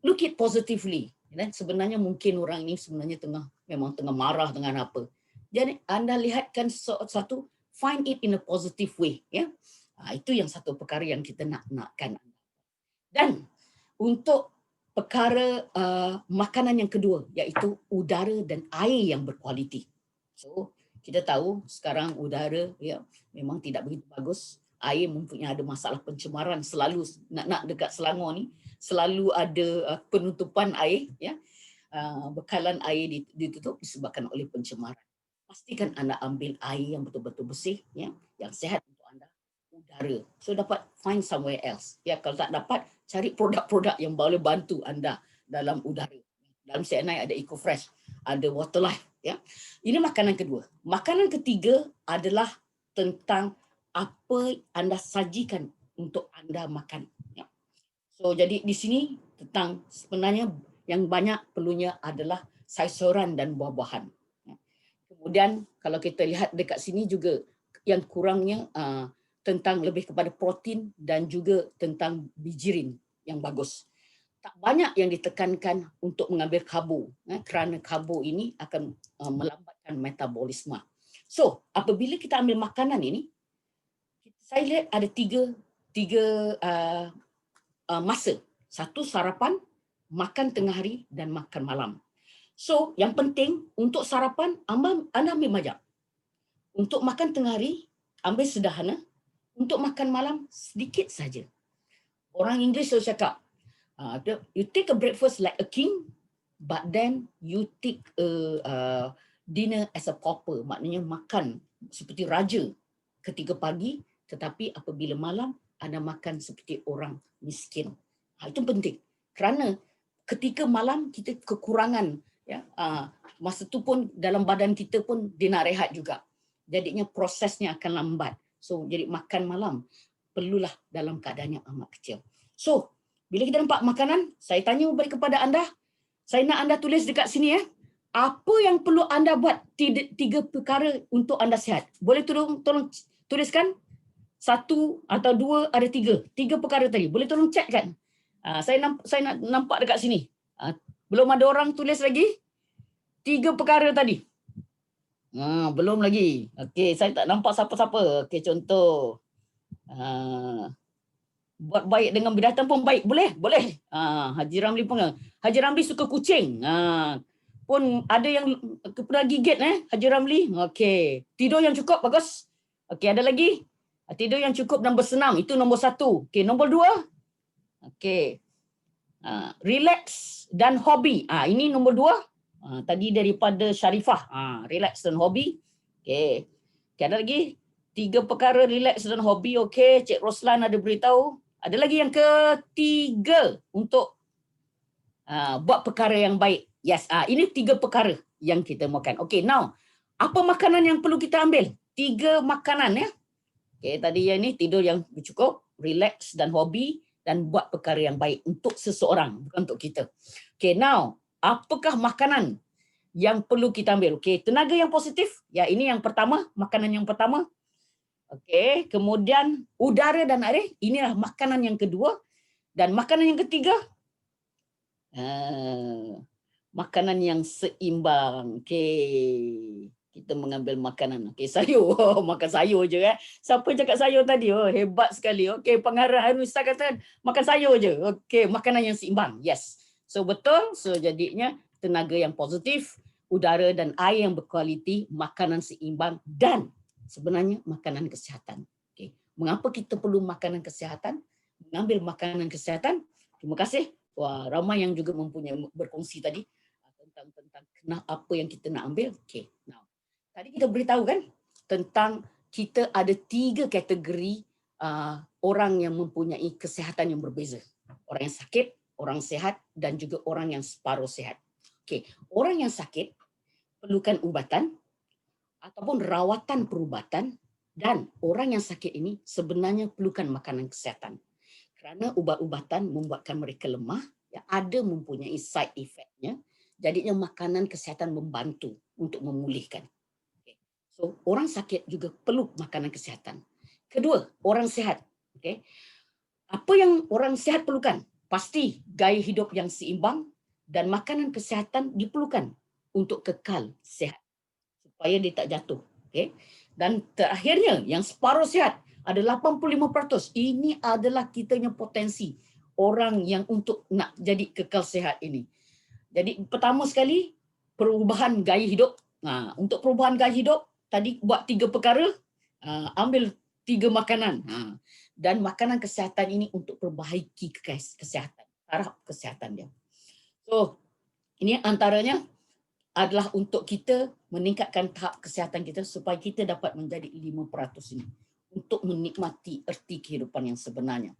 look it positively. Dan sebenarnya mungkin orang ini sebenarnya memang tengah marah dengan apa. Jadi anda lihatkan satu, find it in a positive way. Ya, itu yang satu perkara yang kita nakkan. Dan untuk perkara makanan yang kedua, iaitu udara dan air yang berkualiti. So kita tahu sekarang udara, ya, memang tidak begitu bagus. Air mempunyai ada masalah pencemaran, selalu nak dekat Selangor ni selalu ada penutupan air, ya, bekalan air ditutup disebabkan oleh pencemaran. pastikan anda ambil air yang betul-betul bersih, ya, yang sehat untuk anda, udara. So dapat find somewhere else. Ya, kalau tak dapat, cari produk-produk yang boleh bantu anda dalam udara. Dalam CNI ada EcoFresh, ada Waterlife. Ya, ini makanan kedua. Makanan ketiga adalah tentang apa anda sajikan untuk anda makan. Ya. So jadi di sini tentang sebenarnya yang banyak perlunya adalah sayuran dan buah-buahan. Kemudian kalau kita lihat dekat sini juga yang kurangnya tentang lebih kepada protein dan juga tentang bijirin yang bagus. Tak banyak yang ditekankan untuk mengambil karbo, kerana karbo ini akan melambatkan metabolisme. So apabila kita ambil makanan ini, saya lihat ada tiga masa. Satu, sarapan, makan tengah hari dan makan malam. So yang penting untuk sarapan anda ambil banyak. Untuk makan tengah hari ambil sederhana. Untuk makan malam sedikit saja. Orang Inggeris selalu cakap, you take a breakfast like a king, but then you take a dinner as a pauper. Maknanya makan seperti raja ketika pagi, tetapi apabila malam anda makan seperti orang miskin. Itu penting. Kerana ketika malam kita kekurangan, ya, masa tu pun dalam badan kita pun dia nak rehat juga. Jadinya prosesnya akan lambat. So jadi makan malam perlulah dalam keadaan yang amat kecil. So bila kita nampak makanan, saya tanya balik kepada anda, saya nak anda tulis dekat sini ya. Apa yang perlu anda buat tiga perkara untuk anda sihat? Boleh tolong tuliskan? Satu atau dua, ada tiga perkara tadi. Boleh tolong cek kan? Saya nak nampak dekat sini. Belum ada orang tulis lagi? Tiga perkara tadi. Belum lagi. Okey, saya tak nampak siapa-siapa. Okey, contoh. Buat baik dengan binatang pun baik. Boleh? Boleh. Haji Ramli pun. Haji Ramli suka kucing. Pun ada yang pernah gigit Haji Ramli. Okey. Tidur yang cukup, bagus. Okey, ada lagi? Tidur yang cukup dan bersenam. Itu nombor 1. Okey, nombor 2. Okey. Relax dan hobi. Ini nombor 2. Tadi daripada Sharifah. Relax dan hobi. Okey. Okay, ada lagi 3 perkara relax dan hobi. Okey, Cik Roslan ada beritahu. Ada lagi yang ketiga untuk buat perkara yang baik. Yes, ini 3 perkara yang kita makan. Okey, now apa makanan yang perlu kita ambil? 3 makanan ya. Okey, tadi yang ni tidur yang cukup, relax dan hobi, dan buat perkara yang baik untuk seseorang, bukan untuk kita. Okey, now apakah makanan yang perlu kita ambil? Okey, tenaga yang positif. Ya, ini yang pertama, makanan yang pertama. Okey, kemudian udara dan air, inilah makanan yang kedua. Dan makanan yang ketiga, makanan yang seimbang. Okey, kita mengambil makanan. Okey, sayur. Makan sayur je kan. Siapa cakap sayur tadi? Oh, hebat sekali. Okey, pengarah Ustaz kata makan sayur je. Okey, makanan yang seimbang. Yes. So betul. So jadinya tenaga yang positif, udara dan air yang berkualiti, makanan seimbang dan sebenarnya makanan kesihatan. Okey. Mengapa kita perlu makanan kesihatan? Mengambil makanan kesihatan. Terima kasih. Wah, ramai yang juga mempunyai berkongsi tadi tentang apa yang kita nak ambil. Okey. Now, tadi kita beritahu kan tentang kita ada 3 kategori orang yang mempunyai kesihatan yang berbeza. Orang yang sakit, orang sehat dan juga orang yang separuh sehat. Okey, orang yang sakit perlukan ubatan ataupun rawatan perubatan, dan orang yang sakit ini sebenarnya perlukan makanan kesihatan. Kerana ubat-ubatan membuatkan mereka lemah, ya, ada mempunyai side effect-nya. Jadinya makanan kesihatan membantu untuk memulihkan. Okay. So orang sakit juga perlu makanan kesihatan. Kedua, orang sehat. Okay. Apa yang orang sehat perlukan? Pasti gaya hidup yang seimbang dan makanan kesihatan diperlukan untuk kekal sehat supaya dia tak jatuh. Okay. Dan terakhirnya yang separuh sehat ada 85%. Ini adalah kitanya potensi orang yang untuk nak jadi kekal sehat ini. Jadi pertama sekali perubahan gaya hidup. Untuk perubahan gaya hidup tadi buat 3 perkara, ambil 3 makanan. Dan makanan kesihatan ini untuk perbaiki kesihatan, taraf kesihatan dia. So ini antaranya adalah untuk kita meningkatkan tahap kesihatan kita supaya kita dapat menjadi 5% ini untuk menikmati erti kehidupan yang sebenarnya.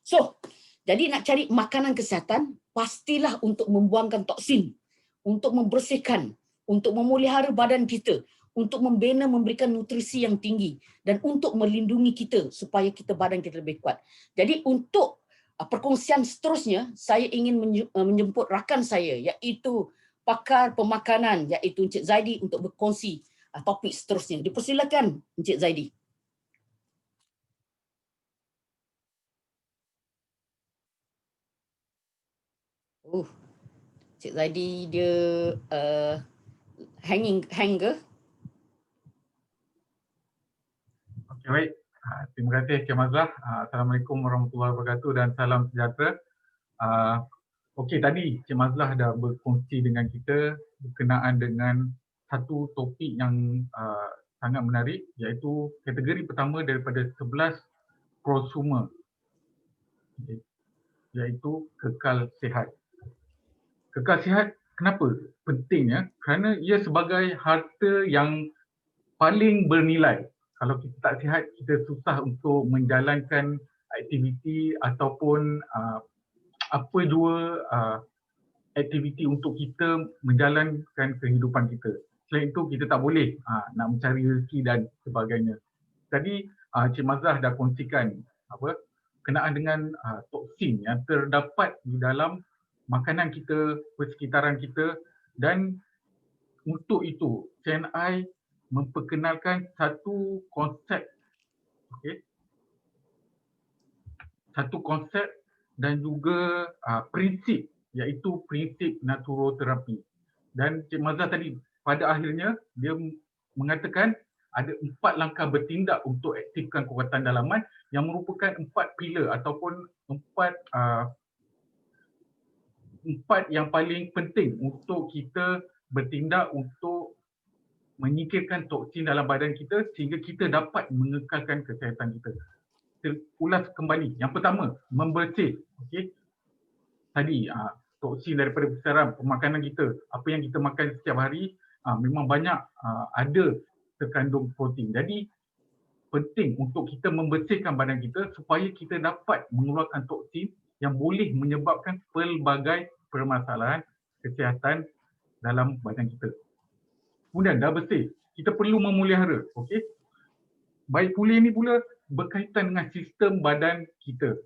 So, jadi nak cari makanan kesihatan, pastilah untuk membuangkan toksin, untuk membersihkan, untuk memelihara badan kita, untuk membina, memberikan nutrisi yang tinggi dan untuk melindungi kita supaya kita badan kita lebih kuat. Jadi untuk perkongsian seterusnya, saya ingin menjemput rakan saya iaitu pakar pemakanan iaitu Encik Zaidi untuk berkongsi topik seterusnya. Dipersilakan Encik Zaidi. Encik Zaidi dia hang ke? Okey, baik. Terima kasih Cik Mazlah. Assalamualaikum warahmatullahi wabarakatuh dan salam sejahtera. Okey, tadi Cik Mazlah dah berkongsi dengan kita berkenaan dengan satu topik yang sangat menarik iaitu kategori pertama daripada 11 prosumer iaitu kekal sihat. Kekal sihat kenapa pentingnya? Kerana ia sebagai harta yang paling bernilai. Kalau kita tak sihat, kita susah untuk menjalankan aktiviti ataupun apa jua aktiviti untuk kita menjalankan kehidupan kita. Selain itu, kita tak boleh nak mencari rezeki dan sebagainya. Tadi Cik Mazlah dah kongsikan kenaan dengan toksin yang terdapat di dalam makanan kita, persekitaran kita, dan untuk itu CNI memperkenalkan satu konsep, satu konsep dan juga prinsip iaitu prinsip naturoterapi. Dan Cik Mazlah tadi pada akhirnya dia mengatakan ada 4 langkah bertindak untuk aktifkan kekuatan dalaman yang merupakan 4 pilar ataupun 4 yang paling penting untuk kita bertindak untuk menyingkirkan toksin dalam badan kita sehingga kita dapat mengekalkan kesihatan kita. Kita ulas kembali. Yang pertama, membersih. Tadi toksin daripada besaran pemakanan kita, apa yang kita makan setiap hari memang banyak ada terkandung protein. Jadi penting untuk kita membersihkan badan kita supaya kita dapat mengeluarkan toksin yang boleh menyebabkan pelbagai permasalahan kesihatan dalam badan kita. Kemudian dah bersih, kita perlu memelihara. Baik pulih ni pula berkaitan dengan sistem badan kita.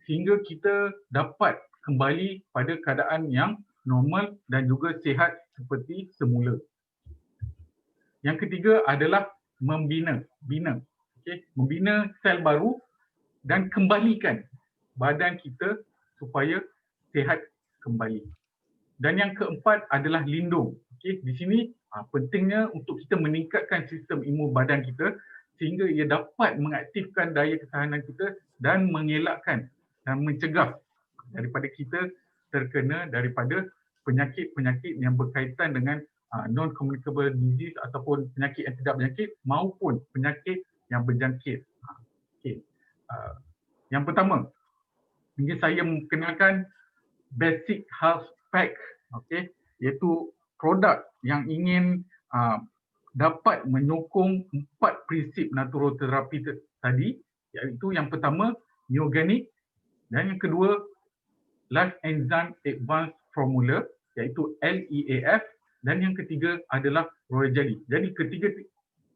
Sehingga kita dapat kembali pada keadaan yang normal dan juga sihat seperti semula. Yang ketiga adalah membina. Membina sel baru dan kembalikan badan kita supaya sihat kembali. Dan yang keempat adalah lindung. Di sini pentingnya untuk kita meningkatkan sistem imun badan kita sehingga ia dapat mengaktifkan daya ketahanan kita dan mengelakkan dan mencegah daripada kita terkena daripada penyakit-penyakit yang berkaitan dengan non-communicable disease ataupun penyakit yang tidak berjangkit maupun penyakit yang berjangkit. Yang pertama, ini saya memperkenalkan Basic Health Pack, iaitu produk yang ingin dapat menyokong 4 prinsip naturoterapi tadi, iaitu yang pertama Neoganic, dan yang kedua Life Enzyme Advanced Formula iaitu LEAF, dan yang ketiga adalah Royal Jelly. Jadi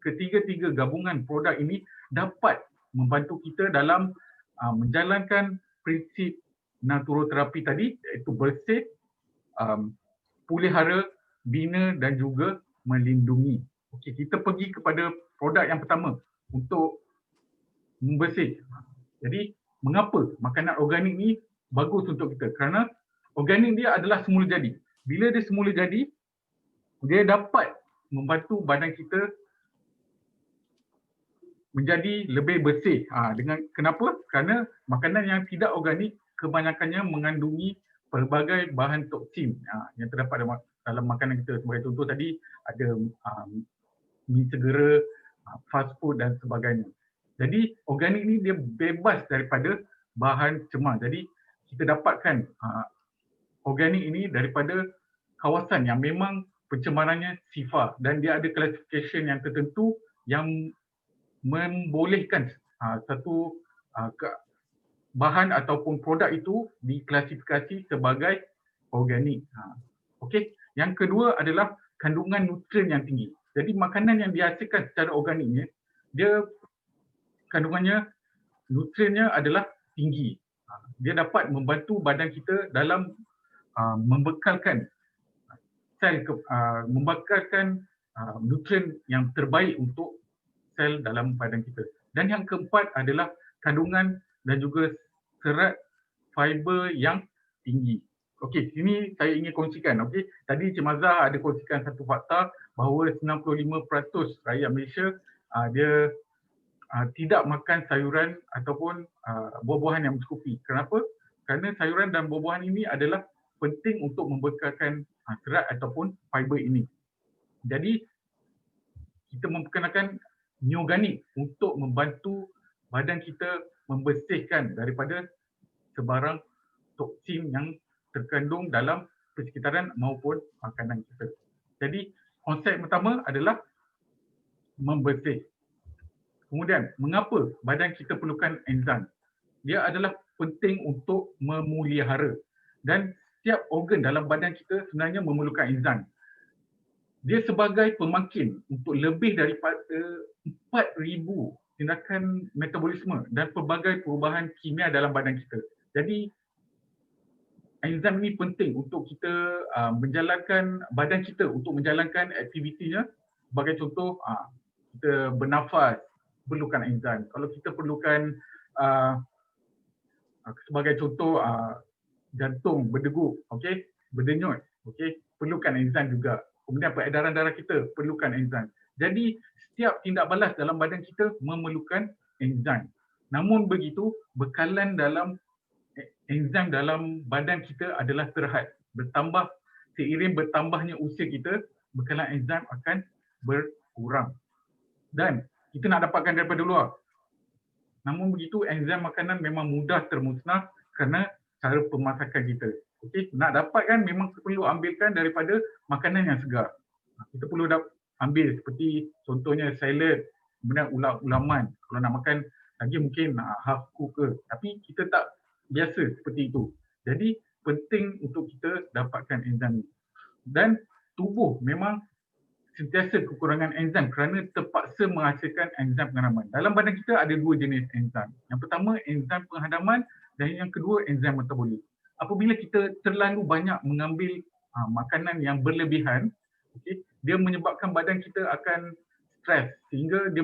ketiga-tiga gabungan produk ini dapat membantu kita dalam menjalankan prinsip naturoterapi tadi iaitu bersih, pulihara, bina dan juga melindungi. Kita pergi kepada produk yang pertama untuk membersih. Jadi mengapa makanan organik ni bagus untuk kita? Kerana organik dia adalah semula jadi. Bila dia semula jadi, dia dapat membantu badan kita menjadi lebih bersih. Dengan kenapa? Kerana makanan yang tidak organik kebanyakannya mengandungi pelbagai bahan toksin yang terdapat dalam makanan kita. Sebagai contoh tadi ada mi segera, fast food dan sebagainya. Jadi organik ni dia bebas daripada bahan cemar. Jadi kita dapatkan organik ini daripada kawasan yang memang pencemarannya SIFA dan dia ada classification yang tertentu yang membolehkan satu bahan ataupun produk itu diklasifikasi sebagai organik. Okey. Yang kedua adalah kandungan nutrien yang tinggi. Jadi makanan yang dihasilkan secara organiknya, dia kandungannya, nutriennya adalah tinggi. Dia dapat membantu badan kita dalam membekalkan membekalkan nutrien yang terbaik untuk sel dalam badan kita. Dan yang keempat adalah kandungan dan juga serat fiber yang tinggi. Okey, sini saya ingin kongsikan. Okey, tadi Cik Mazhar ada kongsikan satu fakta bahawa 95% rakyat Malaysia dia tidak makan sayuran ataupun buah-buahan yang mencukupi. Kenapa? Kerana sayuran dan buah-buahan ini adalah penting untuk membekalkan serat ataupun fiber ini. Jadi kita memperkenalkan neoganik untuk membantu badan kita membersihkan daripada sebarang toksin yang terkandung dalam persekitaran maupun makanan kita. Jadi konsep pertama adalah membersih. Kemudian, mengapa badan kita perlukan enzim? Dia adalah penting untuk memulihara dan setiap organ dalam badan kita sebenarnya memerlukan enzim. Dia sebagai pemakin untuk lebih daripada 4,000 tindakan metabolisme dan pelbagai perubahan kimia dalam badan kita. Jadi enzim ini penting untuk kita menjalankan badan kita untuk menjalankan aktivitinya. Sebagai contoh, kita bernafas perlukan enzim. Kalau kita perlukan sebagai contoh jantung berdegup, okey, berdenyut, okey, perlukan enzim juga. Kemudian peredaran darah kita perlukan enzim. Jadi setiap tindak balas dalam badan kita memerlukan enzim. Namun begitu, bekalan dalam enzim dalam badan kita adalah terhad. Seiring bertambahnya usia kita, bekalan enzim akan berkurang. Dan kita nak dapatkan daripada luar. Namun begitu, enzim makanan memang mudah termusnah kerana cara pemasakan kita. Okey, nak dapatkan memang perlu ambilkan daripada makanan yang segar. Kita perlu ambil seperti contohnya salad, kemudian ulaman. Kalau nak makan lagi mungkin half cook ke. Tapi kita tak biasa seperti itu. Jadi penting untuk kita dapatkan enzim. Dan tubuh memang sentiasa kekurangan enzim kerana terpaksa menghasilkan enzim penghadaman. Dalam badan kita ada dua jenis enzim. Yang pertama enzim penghadaman dan yang kedua enzim metabolik. Apabila kita terlalu banyak mengambil makanan yang berlebihan, okay, dia menyebabkan badan kita akan stres sehingga dia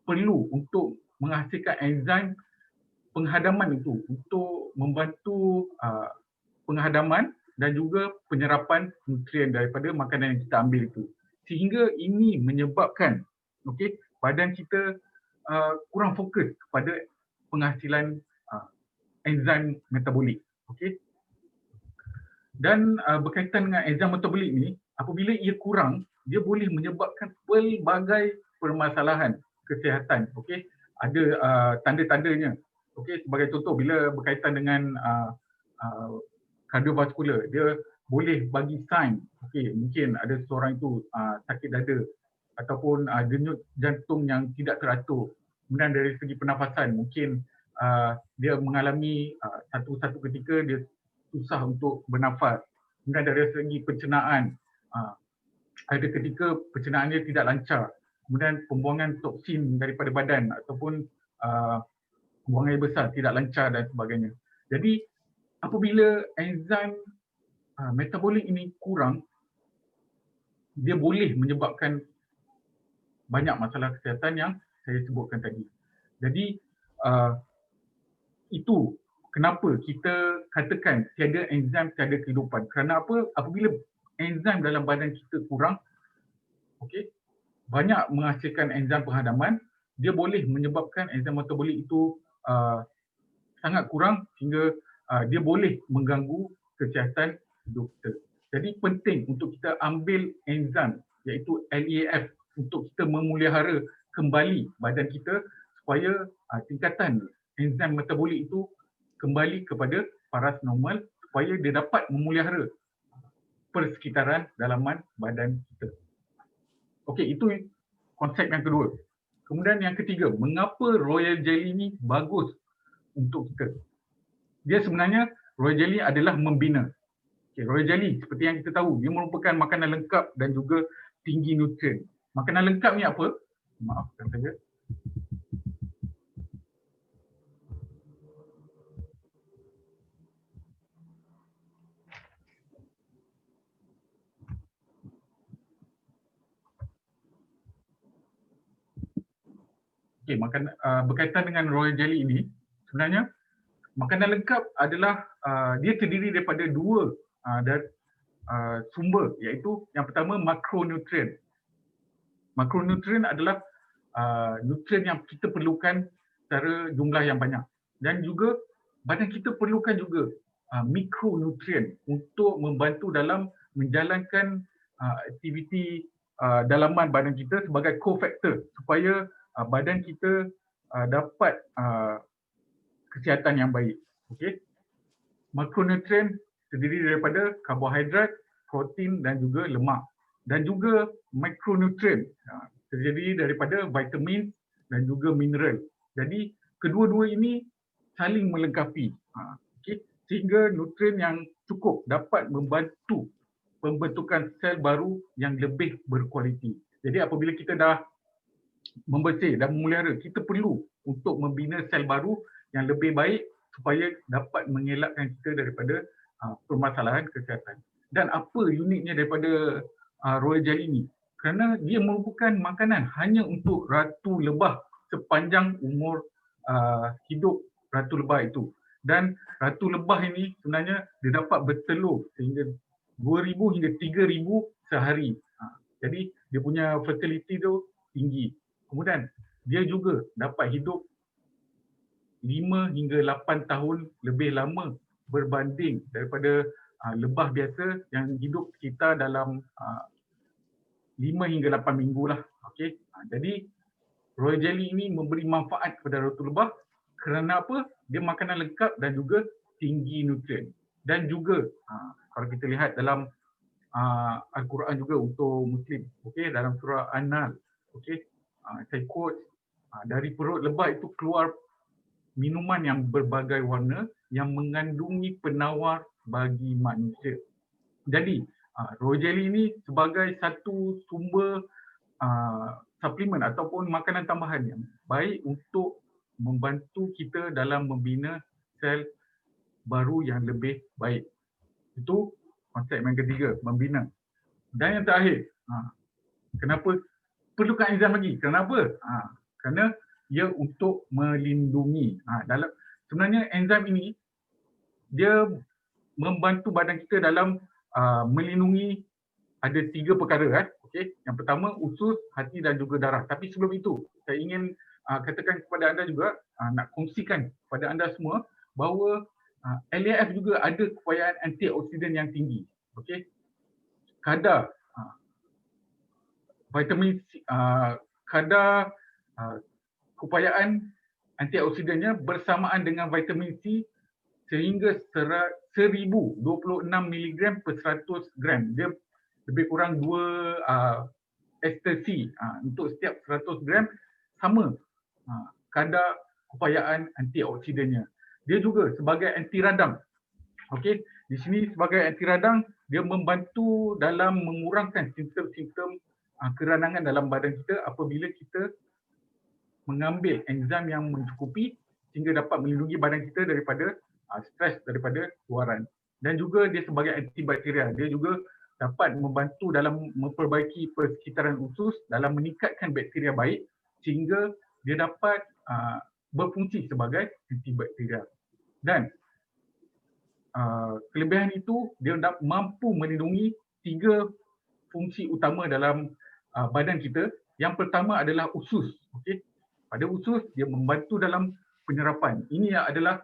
perlu untuk menghasilkan enzim penghadaman itu untuk membantu penghadaman dan juga penyerapan nutrien daripada makanan yang kita ambil itu. Sehingga ini menyebabkan badan kita kurang fokus kepada penghasilan enzim metabolik. Dan berkaitan dengan enzim metabolik ni, apabila ia kurang, dia boleh menyebabkan pelbagai permasalahan kesihatan. Ada tanda-tandanya. Sebagai contoh, bila berkaitan dengan kardiovaskular, dia boleh bagi sign. Mungkin ada seorang itu sakit dada ataupun denyut jantung yang tidak teratur. Kemudian dari segi pernafasan, mungkin dia mengalami satu ketika dia susah untuk bernafas. Kemudian dari segi pencernaan, ada ketika pencernaannya tidak lancar. Kemudian pembuangan toksin daripada badan ataupun buang air besar tidak lancar dan sebagainya. Jadi apabila enzim metabolik ini kurang, dia boleh menyebabkan banyak masalah kesihatan yang saya sebutkan tadi. Jadi itu kenapa kita katakan tiada enzim tiada kehidupan. Kerana apa? Apabila enzim dalam badan kita kurang, banyak menghasilkan enzim penghadaman, dia boleh menyebabkan enzim metabolik itu sangat kurang sehingga dia boleh mengganggu kesihatan hidup kita. Jadi penting untuk kita ambil enzim iaitu LEAF untuk kita memelihara kembali badan kita supaya tingkatan enzim metabolik itu kembali kepada paras normal supaya dia dapat memelihara persekitaran dalaman badan kita. Okey, itu konsep yang kedua. Kemudian yang ketiga, mengapa royal jelly ni bagus untuk kita? Dia sebenarnya royal jelly adalah membina. Okay, royal jelly seperti yang kita tahu, dia merupakan makanan lengkap dan juga tinggi nutrien. Makanan lengkap ni apa? Maafkan saya. Okay, berkaitan dengan royal jelly ini, sebenarnya makanan lengkap adalah dia terdiri daripada dua sumber, iaitu yang pertama makronutrien. Makronutrien adalah nutrien yang kita perlukan secara jumlah yang banyak, dan juga badan kita perlukan juga mikronutrien untuk membantu dalam menjalankan aktiviti dalaman badan kita sebagai cofactor supaya badan kita dapat kesihatan yang baik. Okey. Makronutrien terdiri daripada karbohidrat, protein dan juga lemak. Dan juga mikronutrien terdiri daripada vitamin dan juga mineral. Jadi kedua-dua ini saling melengkapi. Okey. Sehingga nutrien yang cukup dapat membantu pembentukan sel baru yang lebih berkualiti. Jadi apabila kita dah membersih dan memelihara, kita perlu untuk membina sel baru yang lebih baik supaya dapat mengelakkan kita daripada permasalahan kesihatan. Dan apa uniknya daripada royal jelly ini? Kerana dia merupakan makanan hanya untuk ratu lebah sepanjang umur hidup ratu lebah itu. Dan ratu lebah ini sebenarnya dia dapat bertelur sehingga 2,000 hingga 3,000 sehari. Jadi dia punya fertility tu tinggi. Kemudian dia juga dapat hidup 5 hingga 8 tahun lebih lama berbanding daripada lebah biasa yang hidup sekitar dalam 5 hingga 8 minggu lah. Okey. Jadi royal jelly ini memberi manfaat kepada ratu lebah kerana apa? Dia makanan lengkap dan juga tinggi nutrien. Dan juga kalau kita lihat dalam Al-Quran juga untuk Muslim. Okey, dalam surah An-Nahl. Okey. Saya quote, dari perut lebah itu keluar minuman yang berbagai warna yang mengandungi penawar bagi manusia. Jadi royal jelly ini sebagai satu sumber suplemen ataupun makanan tambahan yang baik untuk membantu kita dalam membina sel baru yang lebih baik. Itu konsep yang ketiga, membina. Dan yang terakhir, kenapa perlukan enzim lagi? Kenapa? Kerana ia untuk melindungi. Sebenarnya enzim ini dia membantu badan kita dalam melindungi ada 3 perkara. Okey. Yang pertama usus, hati dan juga darah. Tapi sebelum itu saya ingin katakan kepada anda juga, nak kongsikan kepada anda semua bahawa LAF juga ada kepayaan antioksidan yang tinggi. Okey. Kadar vitamin C, kadar keupayaan antioksidannya bersamaan dengan vitamin C sehingga 1026 mg per 100 gram. Dia lebih kurang 2 ester C untuk setiap 100 gram, sama kadar keupayaan antioksidannya. Dia juga sebagai anti radang. Okey, di sini sebagai anti radang dia membantu dalam mengurangkan simptom-simptom keranangan dalam badan kita apabila kita mengambil enzim yang mencukupi sehingga dapat melindungi badan kita daripada stres daripada luaran. Dan juga dia sebagai antibakteria, dia juga dapat membantu dalam memperbaiki persekitaran usus dalam meningkatkan bakteria baik sehingga dia dapat berfungsi sebagai antibakteria. Dan kelebihan itu dia mampu melindungi 3 fungsi utama dalam badan kita. Yang pertama adalah usus. Okey. Pada usus dia membantu dalam penyerapan. Ini adalah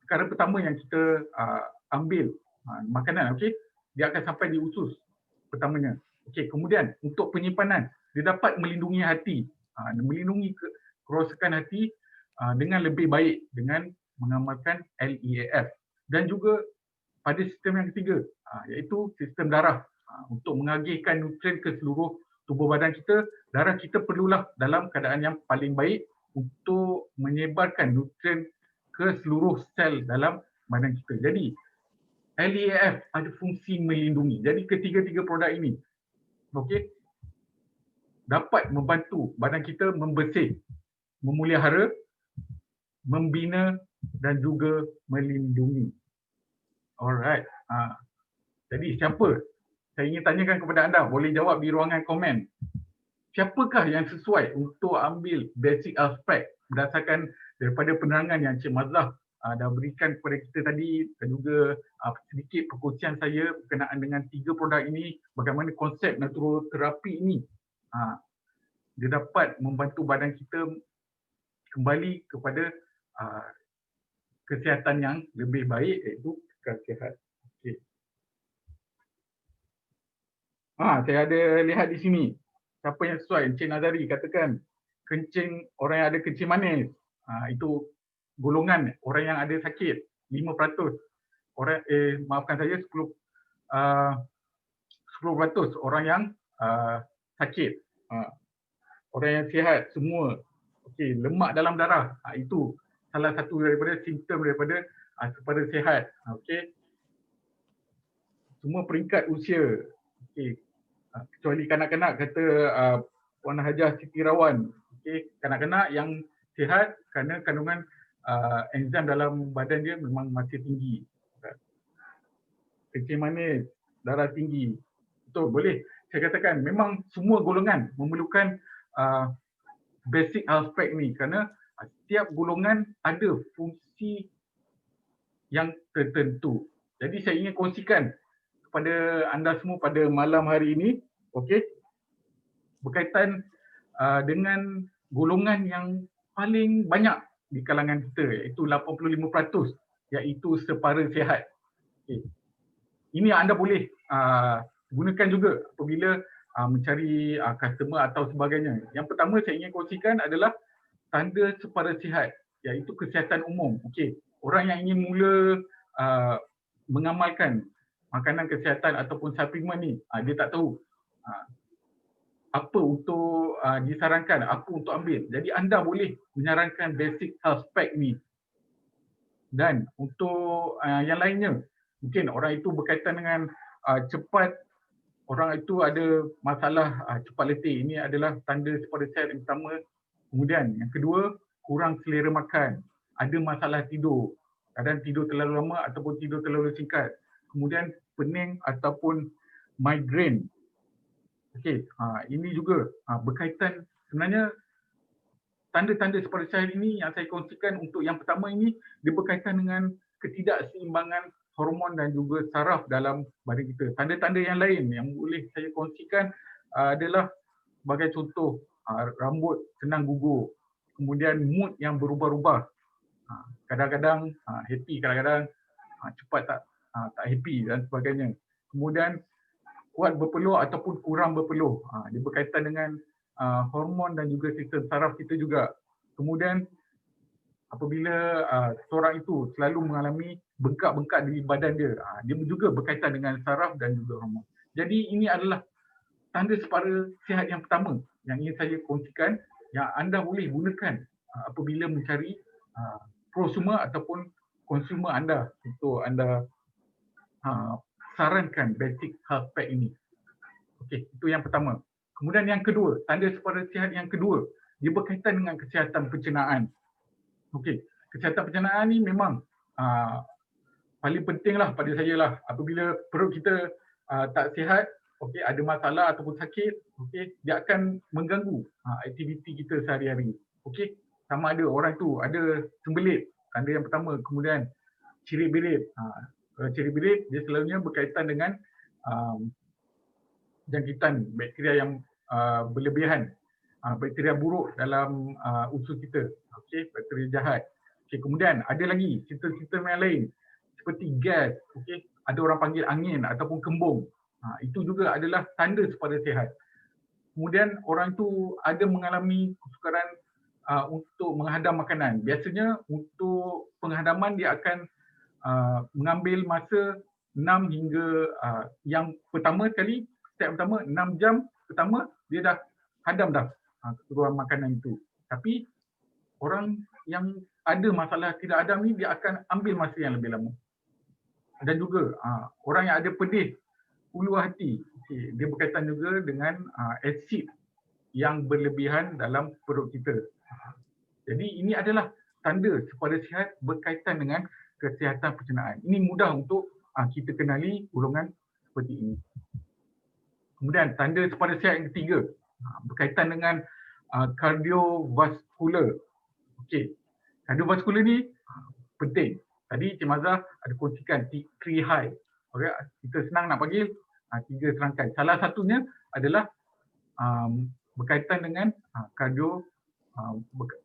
perkara pertama yang kita ambil makanan. Okey. Dia akan sampai di usus pertamanya. Okey, kemudian untuk penyimpanan dia dapat melindungi hati, melindungi kerosakan hati dengan lebih baik dengan mengamalkan LEAF. Dan juga pada sistem yang ketiga, iaitu sistem darah. Untuk mengagihkan nutrien ke seluruh tubuh badan kita, darah kita perlulah dalam keadaan yang paling baik untuk menyebarkan nutrien ke seluruh sel dalam badan kita. Jadi LEAF ada fungsi melindungi. Jadi ketiga-tiga produk ini, okey, dapat membantu badan kita membersih, memelihara, membina dan juga melindungi. Alright. Jadi siapa? Saya ingin tanyakan kepada anda, boleh jawab di ruangan komen. Siapakah yang sesuai untuk ambil basic aspect berdasarkan daripada penerangan yang Cik Mazlah dah berikan kepada kita tadi, dan juga sedikit perkongsian saya berkenaan dengan 3 produk ini, bagaimana konsep naturoterapi ini dia dapat membantu badan kita kembali kepada kesihatan yang lebih baik, iaitu kekal sihat. Okay. Saya ada lihat di sini. Siapa yang sesuai? Encik Nazari katakan kencing, orang yang ada kencing manis. Itu golongan orang yang ada sakit, 5%. Orang maafkan saya, 10% orang yang sakit. Orang yang sihat semua. Okey, lemak dalam darah. Itu salah satu daripada simptom daripada kepada sihat. Okey. Semua peringkat usia. Okey. Kecuali kanak-kanak, kata Puan Hajah Siti Rawan. Okey, kanak-kanak yang sihat kerana kandungan enzim dalam badan dia memang masih tinggi. Kencing manis, darah tinggi. Betul, boleh. Saya katakan memang semua golongan memerlukan basic aspect ni, kerana setiap golongan ada fungsi yang tertentu. Jadi saya ingin kongsikan kepada anda semua pada malam hari ini, okey, berkaitan dengan golongan yang paling banyak di kalangan kita, iaitu 85%, iaitu separa sihat. Okay. Ini anda boleh gunakan juga apabila mencari customer atau sebagainya. Yang pertama saya ingin kongsikan adalah tanda separa sihat, iaitu kesihatan umum. Okey, orang yang ingin mula mengamalkan makanan kesihatan ataupun suplemen ni, dia tak tahu apa untuk disarankan, apa untuk ambil. Jadi anda boleh menyarankan basic health pack ni. Dan untuk yang lainnya, mungkin orang itu berkaitan dengan cepat, orang itu ada masalah cepat letih. Ini adalah tanda separa sihat yang pertama. Kemudian yang kedua, kurang selera makan, ada masalah tidur, kadang tidur terlalu lama ataupun tidur terlalu singkat. Kemudian pening ataupun migraine. Okey, ini juga berkaitan, sebenarnya tanda-tanda separa sihat ini yang saya kongsikan untuk yang pertama ini, dia berkaitan dengan ketidakseimbangan hormon dan juga saraf dalam badan kita. Tanda-tanda yang lain yang boleh saya kongsikan adalah sebagai contoh, rambut senang gugur, kemudian mood yang berubah-ubah, kadang-kadang happy, kadang-kadang cepat tak happy dan sebagainya. Kemudian kuat berpeluh ataupun kurang berpeluh, dia berkaitan dengan hormon dan juga sistem saraf kita juga. Kemudian apabila seorang itu selalu mengalami bengkak-bengkak di badan dia, dia juga berkaitan dengan saraf dan juga hormon. Jadi ini adalah tanda separa sihat yang pertama yang ingin saya kongsikan, yang anda boleh gunakan apabila mencari prosumer ataupun konsumer anda untuk anda sarankan basic health pack ini. Okey, itu yang pertama. Kemudian yang kedua, tanda separa sihat yang kedua, dia berkaitan dengan kesihatan pencernaan. Okey, kesihatan pencernaan ni memang paling pentinglah pada saya lah. Apabila perut kita tak sihat, okey, ada masalah ataupun sakit, okey, dia akan mengganggu aktiviti kita sehari-hari. Okey, sama ada orang tu ada sembelit, tanda yang pertama. Kemudian cirit-birit. Cirit-birit dia selalunya berkaitan dengan jangkitan bakteria yang berlebihan, bakteria buruk dalam usus kita, okey, bakteria jahat. Okey, kemudian ada lagi simptom-simptom yang lain seperti gas, okey, ada orang panggil angin ataupun kembung. Itu juga adalah tanda separa sihat. Kemudian orang itu ada mengalami kesukaran untuk menghadam makanan. Biasanya untuk penghadaman dia akan mengambil masa 6 hingga yang pertama sekali, step pertama 6 jam pertama dia dah hadam dah keseluruhan makanan itu. Tapi orang yang ada masalah tidak hadam ni dia akan ambil masa yang lebih lama. Dan juga orang yang ada pedih ulu hati, dia berkaitan juga dengan asid yang berlebihan dalam perut kita. Jadi ini adalah tanda sepada sihat berkaitan dengan kesihatan pencernaan. Ini mudah untuk kita kenali golongan seperti ini. Kemudian tanda sepada sihat yang ketiga berkaitan dengan kardiovaskular. Okey, kardiovaskular ni penting. Tadi Cik Mazah ada kongsikan 3 high. Okay, kita senang nak panggil 3 serangkai. Salah satunya adalah berkaitan dengan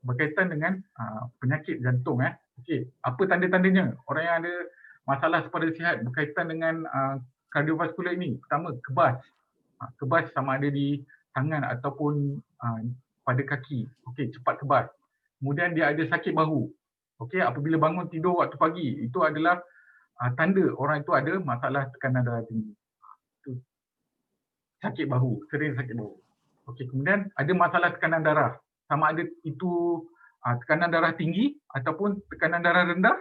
berkaitan dengan penyakit jantung. Okey, apa tanda-tandanya? Orang yang ada masalah sepada sihat berkaitan dengan kardiovaskular ini. Pertama, kebas. Kebas sama ada di tangan ataupun pada kaki. Okey, cepat kebas. Kemudian dia ada sakit bahu. Okey, apabila bangun tidur waktu pagi, itu adalah tanda orang itu ada masalah tekanan darah tinggi. Itu sakit bahu, sering sakit bahu. Okey, kemudian ada masalah tekanan darah. Sama ada itu tekanan darah tinggi ataupun tekanan darah rendah.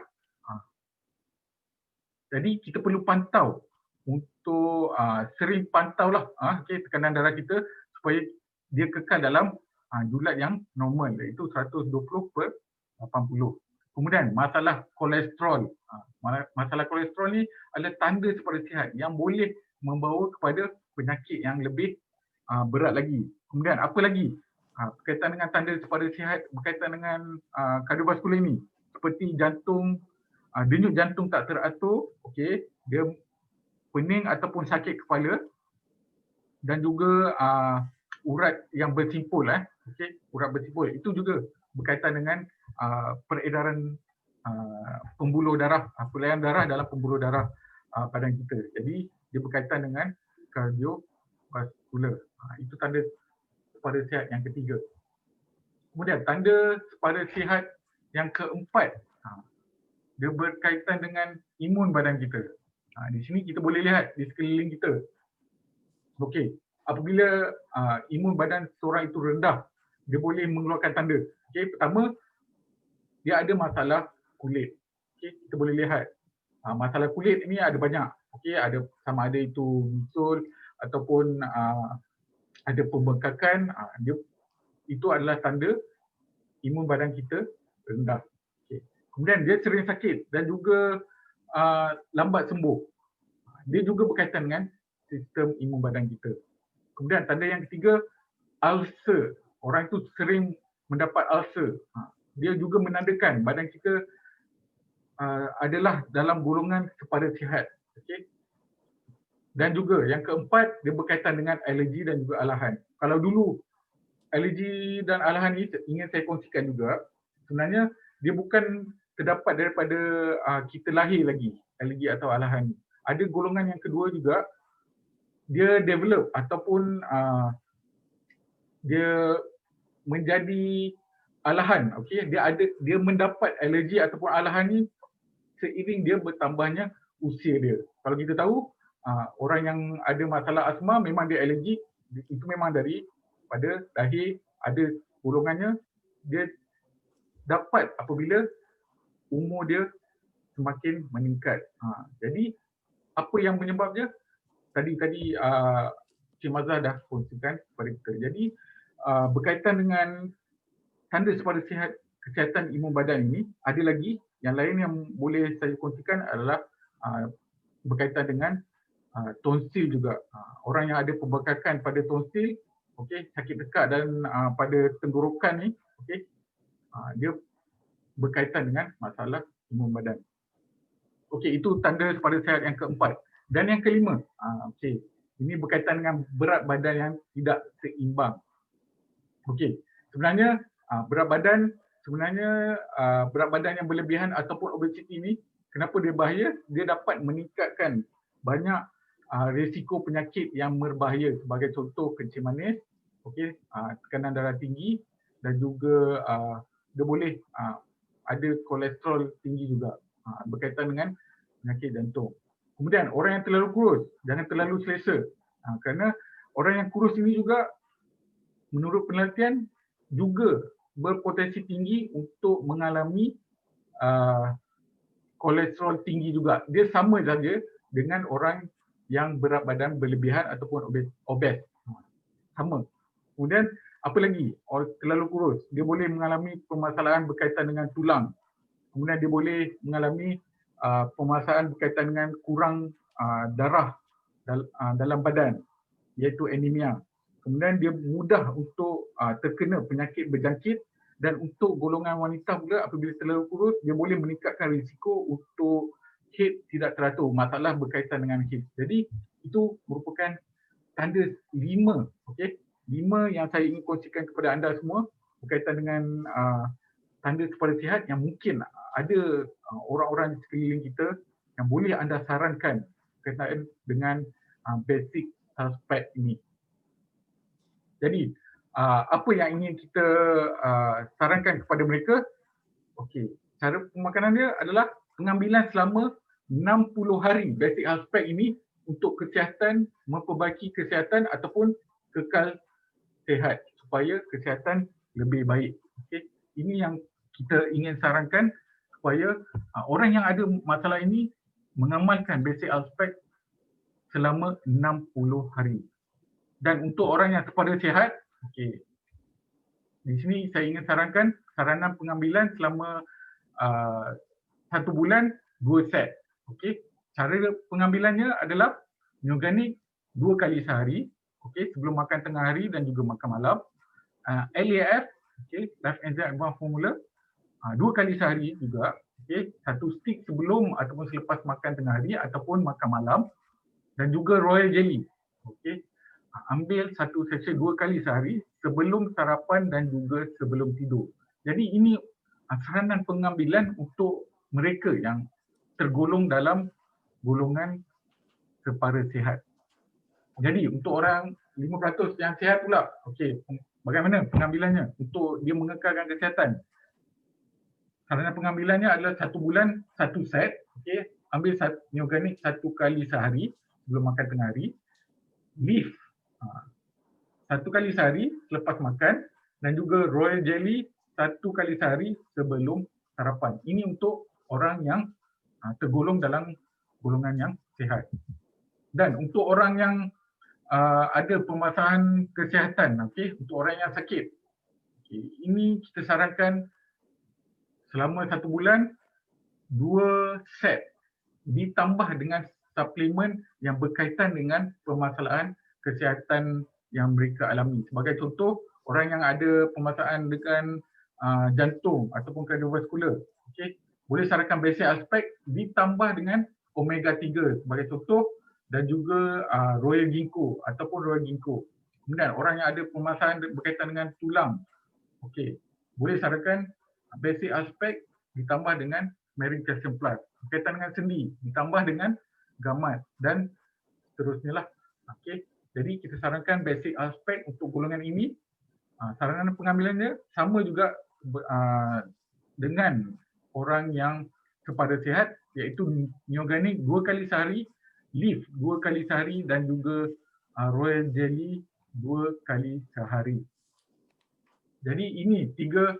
Jadi kita perlu pantau untuk sering pantaulah tekanan darah kita supaya dia kekal dalam julat yang normal, iaitu 120/80. Kemudian masalah kolesterol. Masalah kolesterol ni adalah tanda sepada sihat yang boleh membawa kepada penyakit yang lebih berat lagi. Kemudian apa lagi? Berkaitan dengan tanda sepada sihat berkaitan dengan kardiovaskular ini, seperti jantung, denyut jantung tak teratur, okey, dia pening ataupun sakit kepala, dan juga urat yang bersimpul, okey, urat bersimpul. Itu juga berkaitan dengan peredaran pembuluh darah, peredaran darah dalam pembuluh darah badan kita. Jadi dia berkaitan dengan kardiovaskular. Itu tanda sepada sihat yang ketiga. Kemudian tanda sepada sihat yang keempat, dia berkaitan dengan imun badan kita. Di sini kita boleh lihat di sekeliling kita. Okey, apabila imun badan seorang itu rendah, dia boleh mengeluarkan tanda. Okey, pertama, dia ada masalah kulit. Okey, kita boleh lihat. Masalah kulit ini ada banyak. Okey, ada sama ada itu bisul ataupun ada pembengkakan, itu adalah tanda imun badan kita rendah. Okay. Kemudian dia sering sakit dan juga lambat sembuh. Dia juga berkaitan dengan sistem imun badan kita. Kemudian tanda yang ketiga, ulcer. Orang itu sering mendapat ulcer. Dia juga menandakan badan kita adalah dalam golongan sepada sihat. Okay. Dan juga yang keempat, dia berkaitan dengan alergi dan juga alahan. Kalau dulu alergi dan alahan ini ingin saya kongsikan juga, sebenarnya dia bukan terdapat daripada kita lahir lagi, alergi atau alahan. Ada golongan yang kedua juga, dia develop ataupun dia menjadi alahan. Okey, dia mendapat alergi ataupun alahan ni seiring dia bertambahnya usia dia. Kalau kita tahu orang yang ada masalah asma memang dia alergi, itu memang dari pada lahir ada golongannya, dia dapat apabila umur dia semakin meningkat. Jadi apa yang menyebabnya? Tadi Cik Mazah dah kongsikan kepada kita. Jadi berkaitan dengan tanda sepada kesihatan imun badan ini, ada lagi yang lain yang boleh saya kongsikan adalah berkaitan dengan tonsil juga. Orang yang ada pembekakan pada tonsil, okey, sakit dekat dan pada tenggorokan ni, okey, dia berkaitan dengan masalah imun badan. Okey, itu tanda sepada sihat yang keempat. Dan yang kelima, okey, ini berkaitan dengan berat badan yang tidak seimbang. Okey, sebenarnya berat badan yang berlebihan ataupun obesiti ini, kenapa dia bahaya? Dia dapat meningkatkan banyak risiko penyakit yang berbahaya, sebagai contoh kencing manis, okey, tekanan darah tinggi, dan juga dia boleh ada kolesterol tinggi juga, berkaitan dengan penyakit jantung. Kemudian orang yang terlalu kurus, jangan terlalu selesa. Kerana orang yang kurus ini juga menurut penelitian juga berpotensi tinggi untuk mengalami kolesterol tinggi juga. Dia sama saja dengan orang yang berat badan berlebihan ataupun obes. Sama. Kemudian apa lagi? Orang terlalu kurus, dia boleh mengalami permasalahan berkaitan dengan tulang. Kemudian dia boleh mengalami permasalahan berkaitan dengan kurang darah dalam badan, iaitu anemia. Kemudian dia mudah untuk terkena penyakit berjangkit, dan untuk golongan wanita pula apabila terlalu kurus, dia boleh meningkatkan risiko untuk haid tidak teratur, masalah berkaitan dengan haid. Jadi itu merupakan tanda 5, okey? 5 yang saya ingin kongsikan kepada anda semua berkaitan dengan tanda kepada sihat yang mungkin ada orang-orang di sekeliling kita yang boleh anda sarankan berkaitan dengan basic suspect ini. Jadi apa yang ingin kita sarankan kepada mereka? Okey, cara pemakanan dia adalah pengambilan selama 60 hari basic suspect ini untuk kesihatan, memperbaiki kesihatan ataupun kekal sihat supaya kesihatan lebih baik. Okey, ini yang kita ingin sarankan supaya orang yang ada masalah ini mengamalkan basic suspect selama 60 hari. Dan untuk orang yang sepada sihat, okey, di sini saya ingin sarankan saranan pengambilan selama 1 bulan 2 set. Okey, cara pengambilannya adalah Neoganic 2 kali sehari, okey, sebelum makan tengah hari dan juga makan malam. LAF, okey, Life Enzyme Advanced Formula, 2 kali sehari juga, okey, 1 stick sebelum ataupun selepas makan tengah hari ataupun makan malam, dan juga Royal Jelly, okey, ambil 1 sachet 2 kali sehari sebelum sarapan dan juga sebelum tidur. Jadi ini saranan pengambilan untuk mereka yang tergolong dalam golongan separa sihat. Jadi untuk orang 5% yang sihat pula, okey, bagaimana pengambilannya untuk dia mengekalkan kesihatan? Saranan pengambilannya adalah 1 bulan 1 set, okey, ambil Neoganic 1 kali sehari sebelum makan tengah hari. Leaf 1 kali sehari selepas makan, dan juga Royal Jelly 1 kali sehari sebelum sarapan. Ini untuk orang yang tergolong dalam golongan yang sihat. Dan untuk orang yang ada permasalahan kesihatan, okey, untuk orang yang sakit, okey, ini kita sarankan selama 1 bulan 2 set ditambah dengan suplemen yang berkaitan dengan permasalahan kesihatan yang mereka alami. Sebagai contoh, orang yang ada permasalahan dengan jantung ataupun kardiovaskular, okey, boleh sarankan basic aspek ditambah dengan omega 3 sebagai contoh, dan juga Royal Ginkgo ataupun Royal Ginkgo. Kemudian orang yang ada permasalahan berkaitan dengan tulang, okey, boleh sarankan basic aspek ditambah dengan Marine Calcium Plus. Berkaitan dengan sendi ditambah dengan gamat dan seterusnya lah. Okey, jadi kita sarankan basic aspek untuk golongan ini. Saranan pengambilannya sama juga dengan orang yang sepada sihat, iaitu Neoganic 2 kali sehari, Leaf 2 kali sehari, dan juga Royal Jelly 2 kali sehari. Jadi ini 3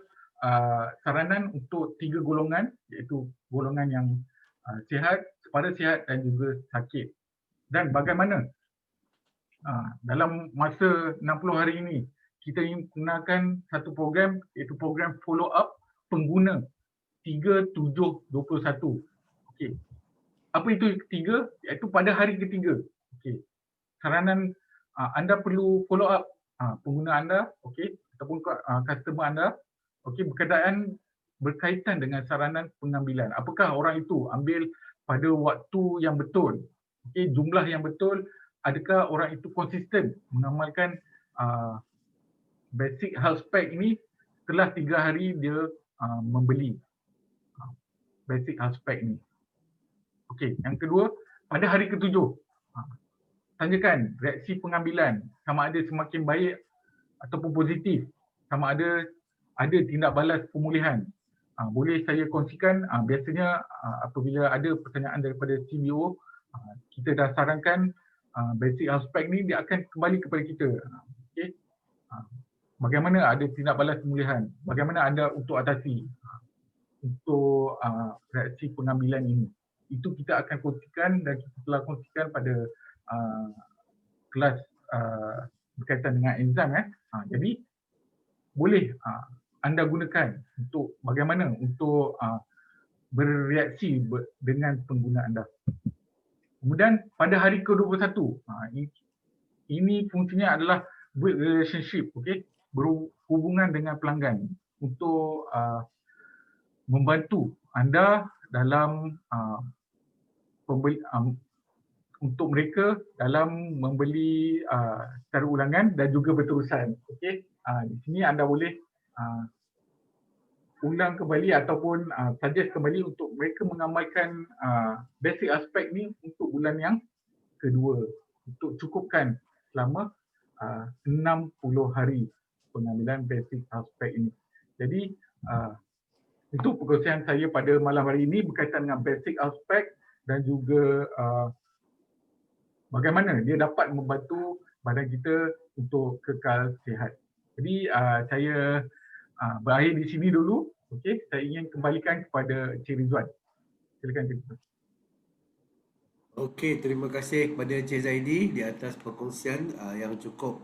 saranan untuk 3 golongan, iaitu golongan yang sihat, sepada sihat dan juga sakit. Dan bagaimana dalam masa 60 hari ini kita ingin gunakan satu program, iaitu program follow up pengguna 3721. Okey. Apa itu ketiga? Iaitu pada hari ketiga. Okey. Saranan anda perlu follow up pengguna anda, okey, ataupun customer anda, okey, berkaitan dengan saranan pengambilan. Apakah orang itu ambil pada waktu yang betul? Okey, jumlah yang betul, adakah orang itu konsisten mengamalkan basic health pack ini setelah 3 hari dia membeli basic health pack ini. Okey, yang kedua, pada hari ke-7, tanyakan reaksi pengambilan sama ada semakin baik ataupun positif, sama ada tindak balas pemulihan. Boleh saya kongsikan, biasanya apabila ada pertanyaan daripada CBO, kita dah sarankan basic aspek ni dia akan kembali kepada kita. Okey. Bagaimana ada tindak balas pemulihan, bagaimana anda untuk atasi untuk reaksi pengambilan ini. Itu kita akan kongsikan dan kita telah kongsikan pada kelas berkaitan dengan enzim. Jadi boleh anda gunakan untuk bagaimana untuk bereaksi dengan pengguna anda. Kemudian pada hari ke-21, ini fungsinya adalah build relationship, berhubungan dengan pelanggan untuk membantu anda dalam untuk mereka dalam membeli secara ulangan dan juga berterusan. Di sini anda boleh ulang kembali ataupun suggest kembali untuk mereka mengamalkan basic aspek ni untuk bulan yang kedua untuk cukupkan selama 60 hari pengambilan basic aspek ini. Jadi itu perkongsian saya pada malam hari ini berkaitan dengan basic aspek dan juga bagaimana dia dapat membantu badan kita untuk kekal sihat. Jadi saya berakhir di sini dulu. Saya ingin kembalikan kepada Cik Rizwan. Silakan Cik Rizwan. Terima kasih kepada Cik Zaidi di atas perkongsian yang cukup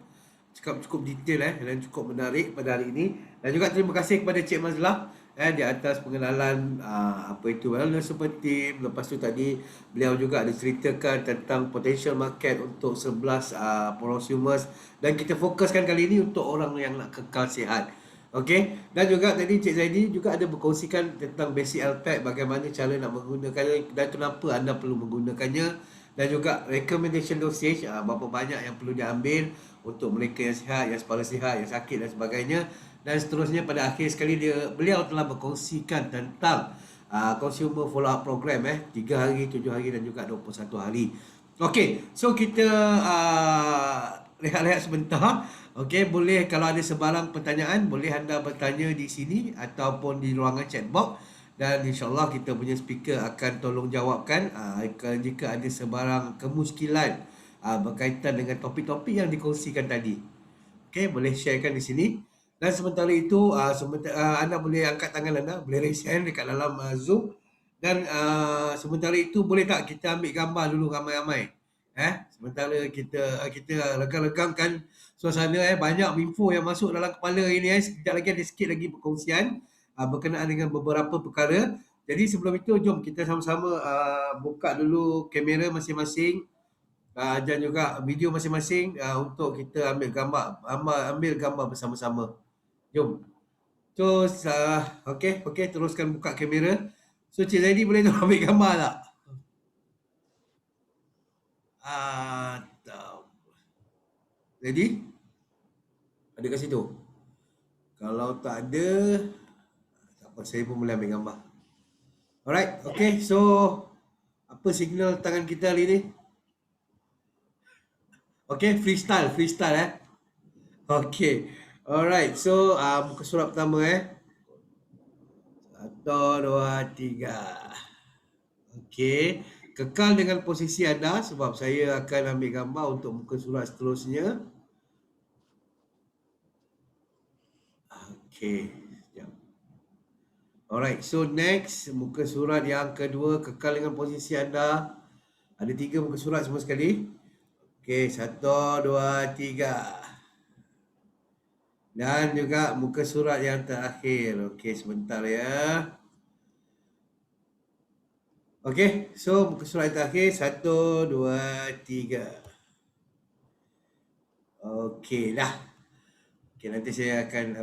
detail dan cukup menarik pada hari ini. Dan juga terima kasih kepada Cik Mazlah di atas pengenalan wellness super team. Lepas tu tadi beliau juga ada ceritakan tentang potential market untuk 11 prosumers, dan kita fokuskan kali ini untuk orang yang nak kekal sihat. Dan juga tadi Cik Zaidi juga ada berkongsikan tentang basic LPAC, bagaimana cara nak menggunakannya dan kenapa anda perlu menggunakannya, dan juga recommendation dosage, berapa banyak yang perlu diambil untuk mereka yang sihat, yang separa sihat, yang sakit dan sebagainya. Dan seterusnya pada akhir sekali beliau telah berkongsikan tentang consumer follow up program 3 hari, 7 hari dan juga 21 hari. So kita rehat-rehat sebentar. Boleh kalau ada sebarang pertanyaan boleh anda bertanya di sini ataupun di ruangan chat box, dan insyaAllah kita punya speaker akan tolong jawabkan jika ada sebarang kemuskilan berkaitan dengan topik-topik yang dikongsikan tadi. Boleh sharekan di sini. Dan sementara itu anda boleh angkat tangan anda, boleh raise hand dekat dalam Zoom. Dan sementara itu boleh tak kita ambil gambar dulu ramai-ramai. Sementara kita regam-regamkan suasana. Banyak info yang masuk dalam kepala ini. Sekejap lagi ada sikit lagi perkongsian berkenaan dengan beberapa perkara. Jadi sebelum itu jom kita sama-sama buka dulu kamera masing-masing dan juga video masing-masing untuk kita ambil gambar bersama-sama. Jom. Terus teruskan buka kamera. So Cik Zaidi boleh tolong ambil gambar tak? Ready? Ada kat situ? Kalau tak ada, tak apa, saya pun boleh ambil gambar. Alright, so apa signal tangan kita hari ni? Freestyle alright, so muka surat pertama 1, 2, 3. Kekal dengan posisi anda sebab saya akan ambil gambar untuk muka surat seterusnya. Alright, so next muka surat yang kedua, kekal dengan posisi anda. Ada 3 muka surat semua sekali. 1, 2, 3. Dan juga muka surat yang terakhir. Sebentar ya. So muka surat yang terakhir 1, 2, 3. Dah. Nanti saya akan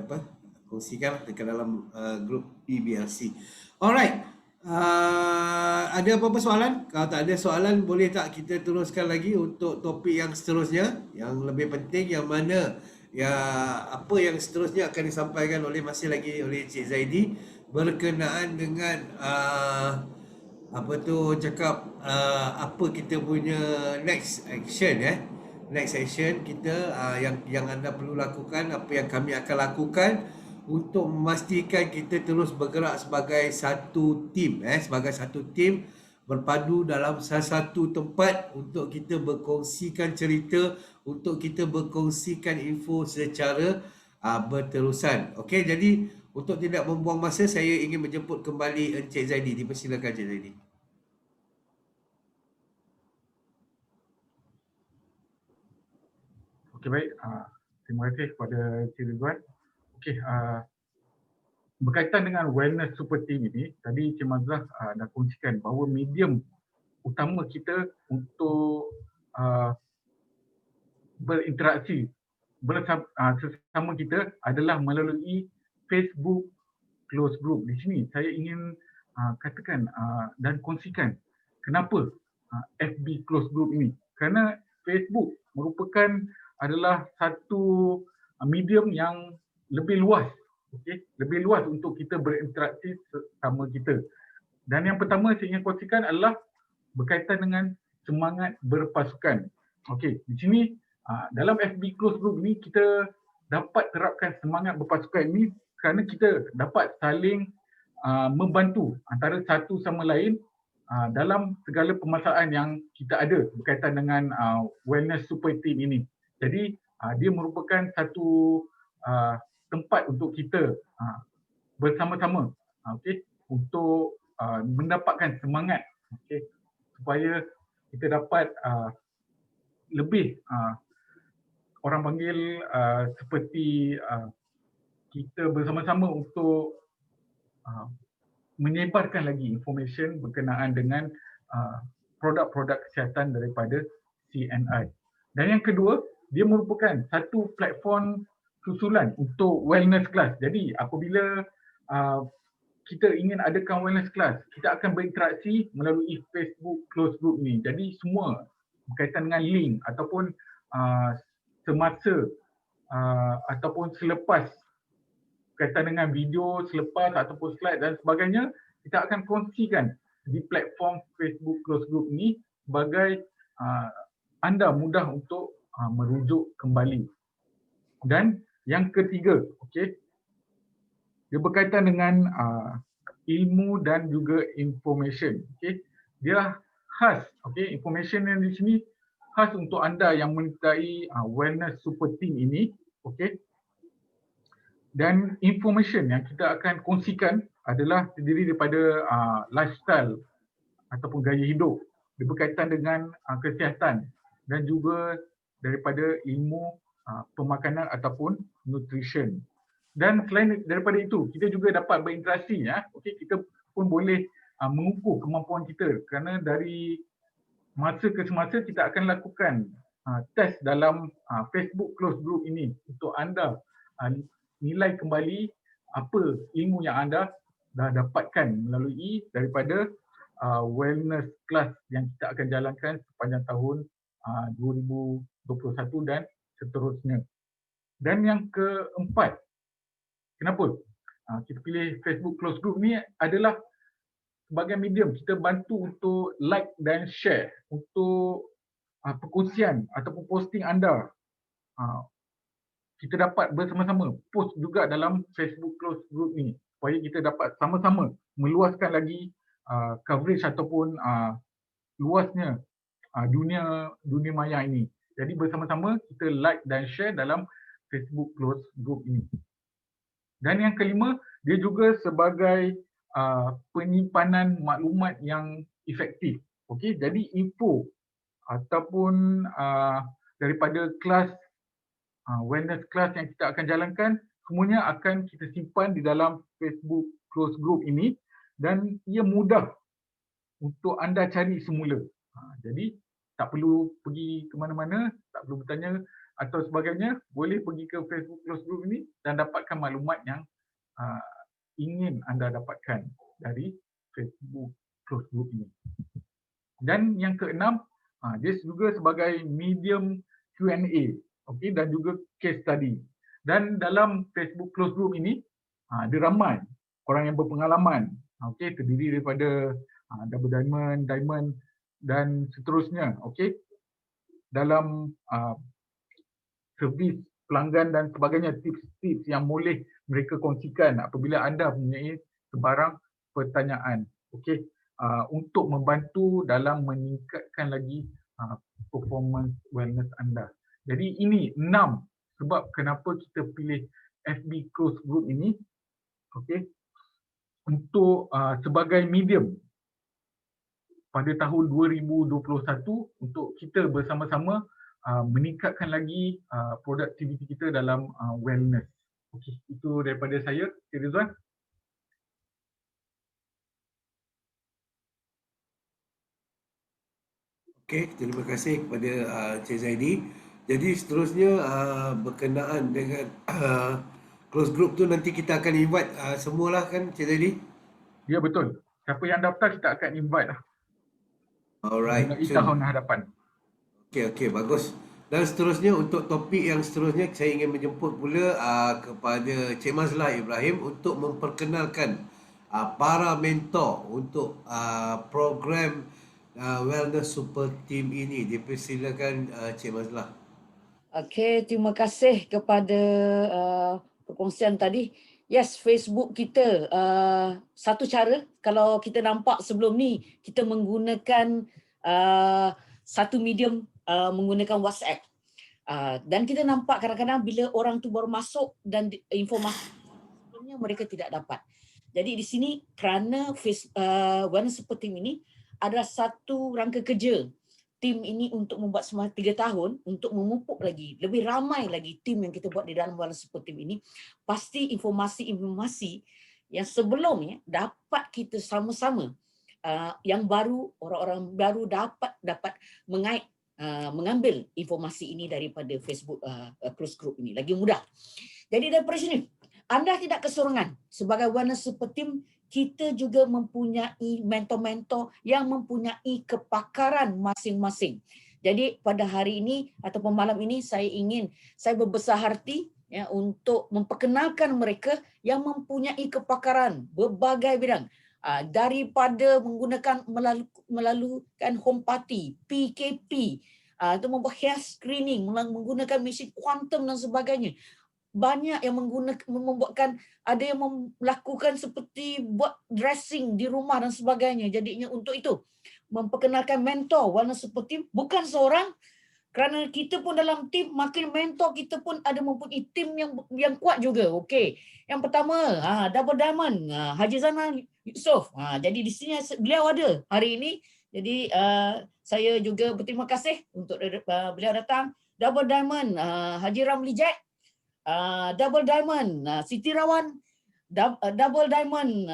kongsikan dekat dalam grup PBLC. Alright. Ada apa-apa soalan? Kalau tak ada soalan, boleh tak kita teruskan lagi untuk topik yang seterusnya, yang lebih penting, yang mana apa yang seterusnya akan disampaikan masih lagi oleh Cik Zaidi berkenaan dengan apa kita punya next action next action kita yang anda perlu lakukan, apa yang kami akan lakukan untuk memastikan kita terus bergerak sebagai satu tim berpadu dalam salah satu tempat untuk kita berkongsikan cerita, untuk kita berkongsikan info secara berterusan. Okey, jadi untuk tidak membuang masa, saya ingin menjemput kembali Encik Zaidi. Dipersilakan Encik Zaidi. Okey, baik. Terima kasih kepada Encik Ridwan. Okey, berkaitan dengan wellness super team ini, tadi Encik Mazrah dah kongsikan bahawa medium utama kita untuk berinteraksi sesama kita adalah melalui Facebook close group. Di sini saya ingin katakan dan kongsikan kenapa FB close group ini. Kerana Facebook merupakan adalah satu medium yang lebih luas, okey, lebih luas untuk kita berinteraksi sesama kita. Dan yang pertama saya ingin kongsikan adalah berkaitan dengan semangat berpasukan. Okey, di sini dalam FB close group ni kita dapat terapkan semangat berpasukan ini kerana kita dapat saling membantu antara satu sama lain dalam segala permasalahan yang kita ada berkaitan dengan wellness super team ini. Jadi dia merupakan satu tempat untuk kita bersama-sama, okey, untuk mendapatkan semangat, okey, supaya kita dapat lebih orang panggil seperti kita bersama-sama untuk menyebarkan lagi information berkenaan dengan produk-produk kesihatan daripada CNI. Dan yang kedua, dia merupakan satu platform susulan untuk wellness class. Jadi apabila kita ingin adakan wellness class, kita akan berinteraksi melalui Facebook close group ni. Jadi semua berkaitan dengan link ataupun semasa ataupun selepas berkaitan dengan video selepas ataupun slide dan sebagainya, kita akan kongsikan di platform Facebook close group ni sebagai anda mudah untuk merujuk kembali. Dan yang ketiga, okey, dia berkaitan dengan ilmu dan juga information. Okey, dia khas, okey, information yang di sini khas untuk anda yang menyertai wellness super team ini, okey. Dan information yang kita akan kongsikan adalah terdiri daripada lifestyle ataupun gaya hidup, dia berkaitan dengan kesihatan dan juga daripada ilmu pemakanan ataupun nutrition. Dan selain daripada itu, kita juga dapat berinteraksi, okey, kita pun boleh mengukur kemampuan kita kerana dari masa ke semasa kita akan lakukan test dalam Facebook close group ini untuk anda nilai kembali apa ilmu yang anda dah dapatkan melalui daripada wellness class yang kita akan jalankan sepanjang tahun 2021 dan seterusnya. Dan yang keempat, kenapa kita pilih Facebook close group ni adalah sebagai medium kita bantu untuk like dan share untuk perkongsian ataupun posting anda. Kita dapat bersama-sama post juga dalam Facebook close group ni supaya kita dapat sama-sama meluaskan lagi coverage ataupun luasnya dunia maya ini. Jadi bersama-sama kita like dan share dalam Facebook close group ini. Dan yang kelima, dia juga sebagai penyimpanan maklumat yang efektif. Okey, jadi info ataupun daripada kelas wellness class yang kita akan jalankan semuanya akan kita simpan di dalam Facebook close group ini dan ia mudah untuk anda cari semula. Jadi tak perlu pergi ke mana-mana, tak perlu bertanya atau sebagainya, boleh pergi ke Facebook close group ini dan dapatkan maklumat yang ingin anda dapatkan dari Facebook close group ini. Dan yang keenam, dia juga sebagai medium Q&A, okey, dan juga case study. Dan dalam Facebook close group ini ada ramai orang yang berpengalaman, okey, terdiri daripada double diamond, diamond dan seterusnya, okey, dalam servis pelanggan dan sebagainya, tips-tips yang boleh mereka kongsikan apabila anda mempunyai sebarang pertanyaan. Okey, untuk membantu dalam meningkatkan lagi performance wellness anda. Jadi ini 6 sebab kenapa kita pilih FB Close Group ini, okey, untuk sebagai medium pada tahun 2021 untuk kita bersama-sama meningkatkan lagi produktiviti kita dalam wellness. Okey, itu daripada saya, Cik Rizwan. Okey, terima kasih kepada Cik Zaidi. Jadi seterusnya berkenaan dengan close group tu nanti kita akan invite semualah kan Cik Zaidi? Ya, betul. Siapa yang daftar kita akan invite lah. Alright. Mengenai tahun hadapan. Okey, bagus. Dan seterusnya untuk topik yang seterusnya saya ingin menjemput pula kepada Cik Mazlah Ibrahim untuk memperkenalkan para mentor untuk program Wellness Super Team ini. Dipersilakan Cik Mazlah. Okey, terima kasih kepada perkongsian tadi. Yes, Facebook kita satu cara kalau kita nampak sebelum ni kita menggunakan satu medium menggunakan WhatsApp. Dan kita nampak kadang-kadang bila orang tu baru masuk dan informasi sebelumnya mereka tidak dapat. Jadi di sini kerana Wellness Super Team ini adalah satu rangka kerja tim ini untuk membuat selama 3 tahun untuk memupuk lagi, lebih ramai lagi tim yang kita buat di dalam Wellness Super Team ini. Pasti informasi-informasi yang sebelumnya dapat kita sama-sama yang baru, orang-orang baru dapat mengait mengambil informasi ini daripada Facebook close group ini. Lagi mudah. Jadi daripada sini, anda tidak kesorangan. Sebagai Wellness Super Team, kita juga mempunyai mentor-mentor yang mempunyai kepakaran masing-masing. Jadi pada hari ini ataupun malam ini saya berbesar hati ya untuk memperkenalkan mereka yang mempunyai kepakaran berbagai bidang. Daripada menggunakan melalukan home party, PKP, itu membuat hair screening, menggunakan mesin kuantum dan sebagainya. Banyak yang membuatkan, ada yang melakukan seperti buat dressing di rumah dan sebagainya. Jadinya untuk itu memperkenalkan mentor Wellness Super Team bukan seorang, kerana kita pun dalam tim, makin mentor kita pun ada mempunyai tim yang kuat juga. Okey. Yang pertama, Double Diamond, Haji Zainal Yusof. Jadi di sini beliau ada hari ini. Jadi saya juga berterima kasih untuk beliau datang. Double Diamond, Haji Ramli Jack. Double Diamond, Siti Rawan. Double Diamond,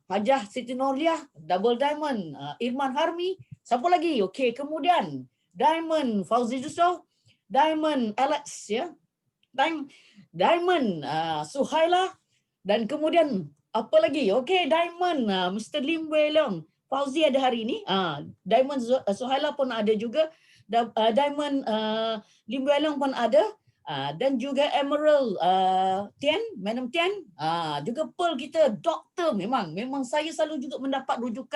Hajah Siti Norliah. Double Diamond, Irman Harmi. Siapa lagi? Okey, kemudian Diamond Fauzi Yusof, Diamond Alex ya, Diamond Suhaila, dan kemudian apa lagi? Okey, Diamond Mr. Lim Wei Leong. Fauzi ada hari ini. Diamond Suhaila pun ada juga. Diamond Lim Wei Leong pun ada. Dan juga Emerald Tian, Madam Tian, juga Pearl kita, doktor. Memang saya selalu juga mendapat rujuk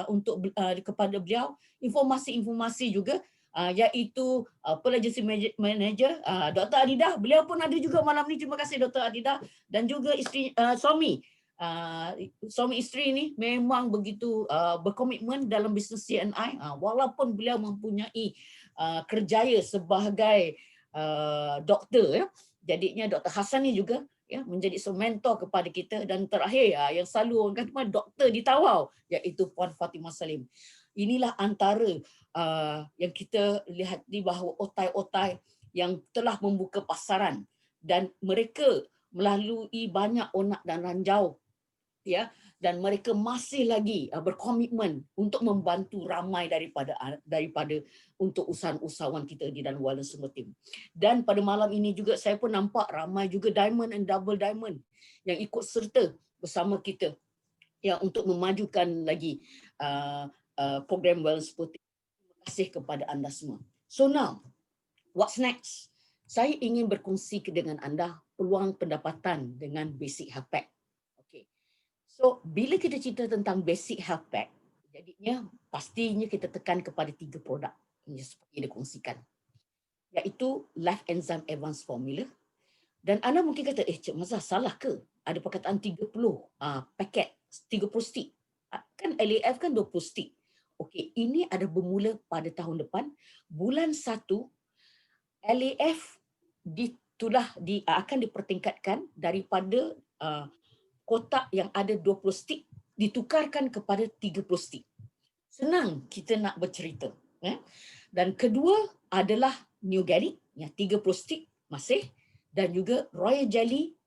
untuk kepada beliau, informasi-informasi juga, iaitu Pearl Agency Manager, Dr. Adidah. Beliau pun ada juga malam ni. Terima kasih Dr. Adidah. Dan juga isteri, suami isteri ni memang begitu berkomitmen dalam bisnes CNI, walaupun beliau mempunyai kerjaya sebagai doktor ya. Jadinya Dr. Hassan ni juga ya menjadi mentor kepada kita. Dan terakhir yang selalu orang kata doktor di Tawau, iaitu Puan Fatimah Salim. Inilah antara yang kita lihat di bahawa otai-otai yang telah membuka pasaran, dan mereka melalui banyak onak dan ranjau ya, dan mereka masih lagi berkomitmen untuk membantu ramai daripada untuk usahawan kita di dalam Wellness Super Team. Dan pada malam ini juga saya pun nampak ramai juga Diamond and Double Diamond yang ikut serta bersama kita yang untuk memajukan lagi program Wellness Super Team. Terima kasih kepada anda semua. So now, what's next? Saya ingin berkongsi dengan anda peluang pendapatan dengan Basic Health Pack. So, bila kita cerita tentang Basic Health Pack, jadinya pastinya kita tekan kepada 3 produk yang seperti dikongsikan, iaitu Life Enzyme Advanced Formula. Dan anda mungkin kata, Cik Mazah, salah ke? Ada perkataan 30 paket, 30 stick. Kan LAF kan 20 stick. Okey, ini ada bermula pada tahun depan, bulan 1 LAF akan dipertingkatkan daripada kotak yang ada 20 stick ditukarkan kepada 30 stick. Senang kita nak bercerita. Dan kedua adalah New Organic yang 30 stick masih, dan juga Royal Jelly.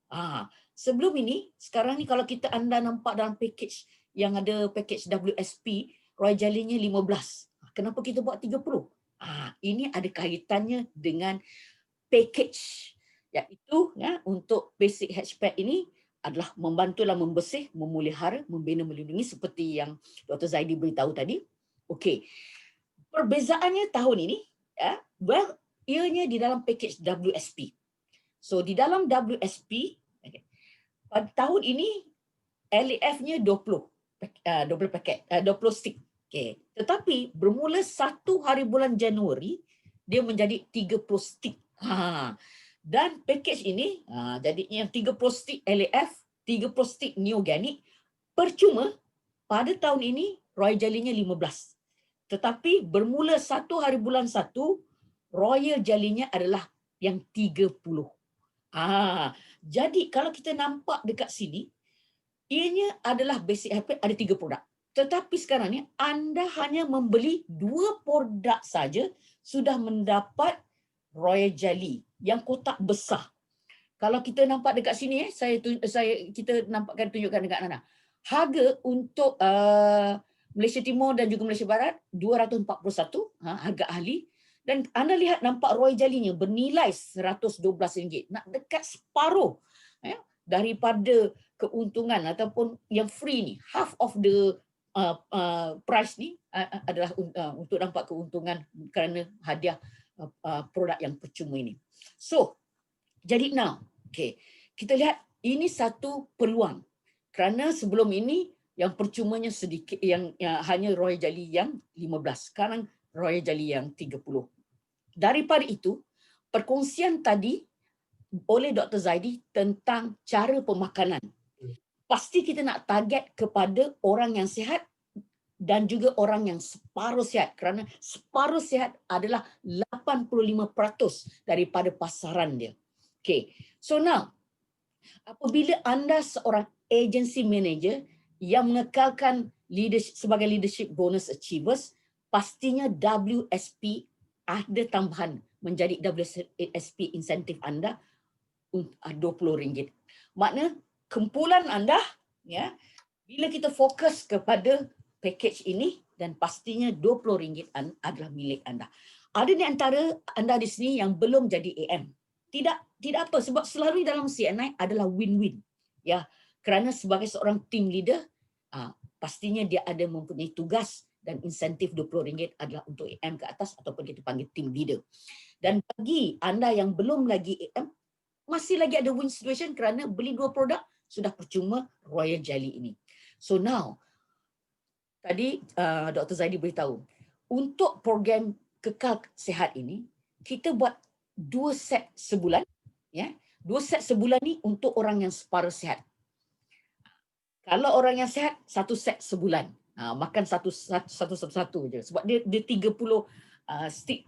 Sebelum ini, sekarang ni kalau anda nampak dalam package yang ada package WSP, Royal Jelly-nya 15. Kenapa kita buat 30? Ini ada kaitannya dengan package, iaitu untuk basic hatchback ini adalah membantulah membersih, memelihara, membina, melindungi seperti yang Dr. Zaidi beritahu tadi. Okey. Perbezaannya tahun ini, ianya di dalam package WSP. So di dalam WSP, pada tahun ini LAF-nya 20 paket, 20 stick. Okay. Tetapi bermula 1 hari bulan Januari, dia menjadi 30 stick. Dan package ini, jadinya yang 30 stick LAF, 30 stick New Organic, percuma pada tahun ini Royal Jelly-nya 15. Tetapi bermula 1 hari bulan 1, Royal Jelly-nya adalah yang 30. Jadi kalau kita nampak dekat sini, ianya adalah basic habit, ada 3 produk. Tetapi sekarang ni anda hanya membeli 2 produk saja sudah mendapat Royal Jelly yang kotak besar. Kalau kita nampak dekat sini, kita nampakkan, tunjukkan dekat anda. Harga untuk Malaysia Timur dan juga Malaysia Barat 241, harga ahli. Dan anda lihat nampak Royal Jelly-nya bernilai RM112. Nak dekat separuh daripada keuntungan ataupun yang free ni, half of the price ni adalah untuk dapat keuntungan kerana hadiah produk yang percuma ini. So, jadi now, kita lihat ini satu peluang. Kerana sebelum ini yang percumanya sedikit, yang hanya Royal Jelly yang 15. Sekarang Royal Jelly yang 30. Daripada itu, perkongsian tadi oleh Dr. Zaidi tentang cara pemakanan. Pasti kita nak target kepada orang yang sihat dan juga orang yang separuh sihat, kerana separuh sihat adalah 85% daripada pasaran dia. Okay. So now, apabila anda seorang agency manager yang mengekalkan sebagai leadership bonus achievers, pastinya WSP ada tambahan menjadi WSP insentif anda RM20. Makna kumpulan anda, bila kita fokus kepada package ini, dan pastinya RM20 adalah milik anda. Ada di antara anda di sini yang belum jadi AM. Tidak apa, sebab selalu dalam CNI adalah win-win. Kerana sebagai seorang team leader, pastinya dia ada mempunyai tugas, dan insentif RM20 adalah untuk AM ke atas ataupun kita panggil team leader. Dan bagi anda yang belum lagi AM, masih lagi ada win situation kerana beli 2 produk sudah percuma Royal Jelly ini. So now, tadi Dr. Zaidi beritahu, untuk program kekal sihat ini, kita buat 2 set sebulan. 2 set sebulan ni untuk orang yang separuh sihat. Kalau orang yang sihat, 1 set sebulan. Makan satu je. Sebab dia 30 stick.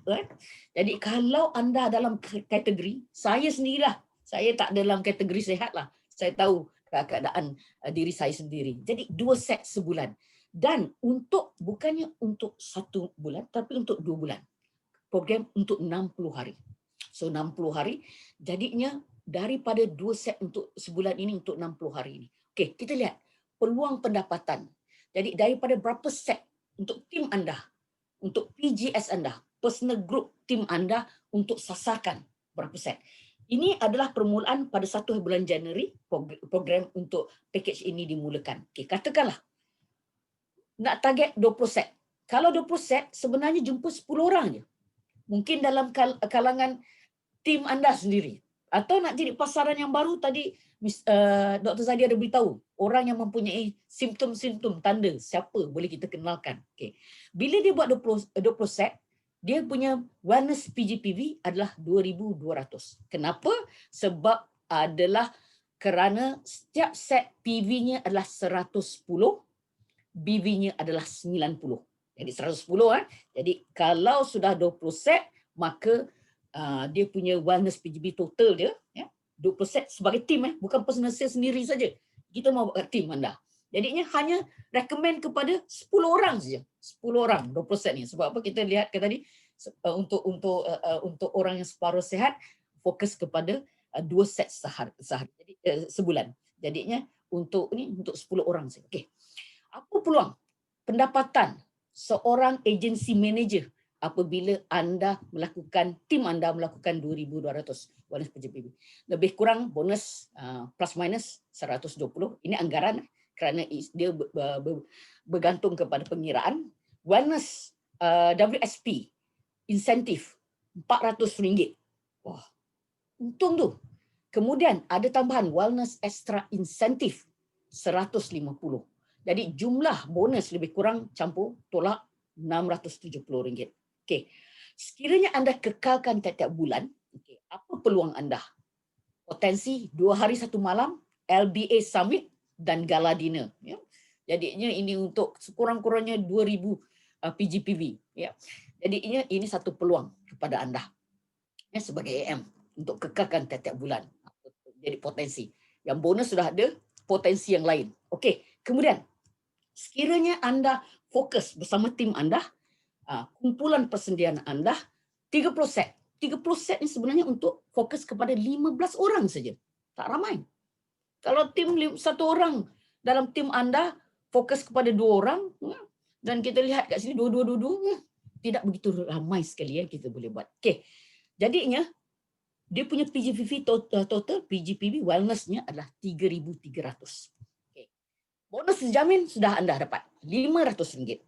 Jadi kalau anda dalam kategori, saya sendirilah. Saya tak dalam kategori sihat lah. Saya tahu keadaan diri saya sendiri. Jadi 2 set sebulan. Dan bukannya untuk 1 bulan, tapi untuk 2 bulan. Program untuk 60 hari. So 60 hari, jadinya daripada 2 set untuk sebulan ini untuk 60 hari ini. Okey, kita lihat peluang pendapatan. Jadi daripada berapa set untuk tim anda, untuk PGS anda, personal group tim anda untuk sasarkan berapa set. Ini adalah permulaan pada 1 bulan Januari program untuk package ini dimulakan. Okey, katakanlah nak target 20 set. Kalau 20 set sebenarnya jumpa 10 orang je. Mungkin dalam kalangan tim anda sendiri. Atau nak jadi pasaran yang baru, tadi Dr. Zaidi ada beritahu, orang yang mempunyai simptom-simptom tanda, siapa boleh kita kenalkan. Okay. Bila dia buat 20 set, dia punya wellness PGPV adalah 2,200. Kenapa? Sebab adalah kerana setiap set PV-nya adalah 110 BV-nya adalah 90. Jadi 110 Jadi kalau sudah 20 set, maka dia punya wellness PGB total dia 20 set sebagai tim bukan personal sales sendiri saja. Kita mau buat tim anda. Jadinya hanya recommend kepada 10 orang saja. 10 orang 20 set ni. Sebab apa kita lihat tadi untuk orang yang separuh sihat fokus kepada 2 set sehari. Jadi sebulan. Jadinya untuk 10 orang saja. Okey. Apa peluang pendapatan seorang agency manager apabila tim anda melakukan 2,200 wellness PGPB? Lebih kurang bonus plus minus 120. Ini anggaran kerana dia bergantung kepada pengiraan. Wellness WSP insentif RM400. Wah, untung tu. Kemudian ada tambahan wellness extra insentif 150. Jadi jumlah bonus lebih kurang campur tolak RM670. Okey. Sekiranya anda kekalkan tiap-tiap bulan, apa peluang anda? Potensi 2 hari 1 malam, LBA Summit dan Gala Dinner. Jadinya ini untuk sekurang-kurangnya 2,000 PGPV. Jadinya ini satu peluang kepada anda sebagai AM untuk kekalkan tiap-tiap bulan. Jadi potensi. Yang bonus sudah ada, potensi yang lain. Okey. Kemudian sekiranya anda fokus bersama tim anda, kumpulan persediaan anda 30 set. 30 set ni sebenarnya untuk fokus kepada 15 orang saja. Tak ramai. Kalau tim 1 orang dalam tim anda fokus kepada 2 orang, dan kita lihat kat sini 2, tidak begitu ramai sekali kita boleh buat. Okey. Jadinya dia punya PGPV total PGPV wellnessnya adalah 3,300. Bonus dijamin sudah anda dapat RM500.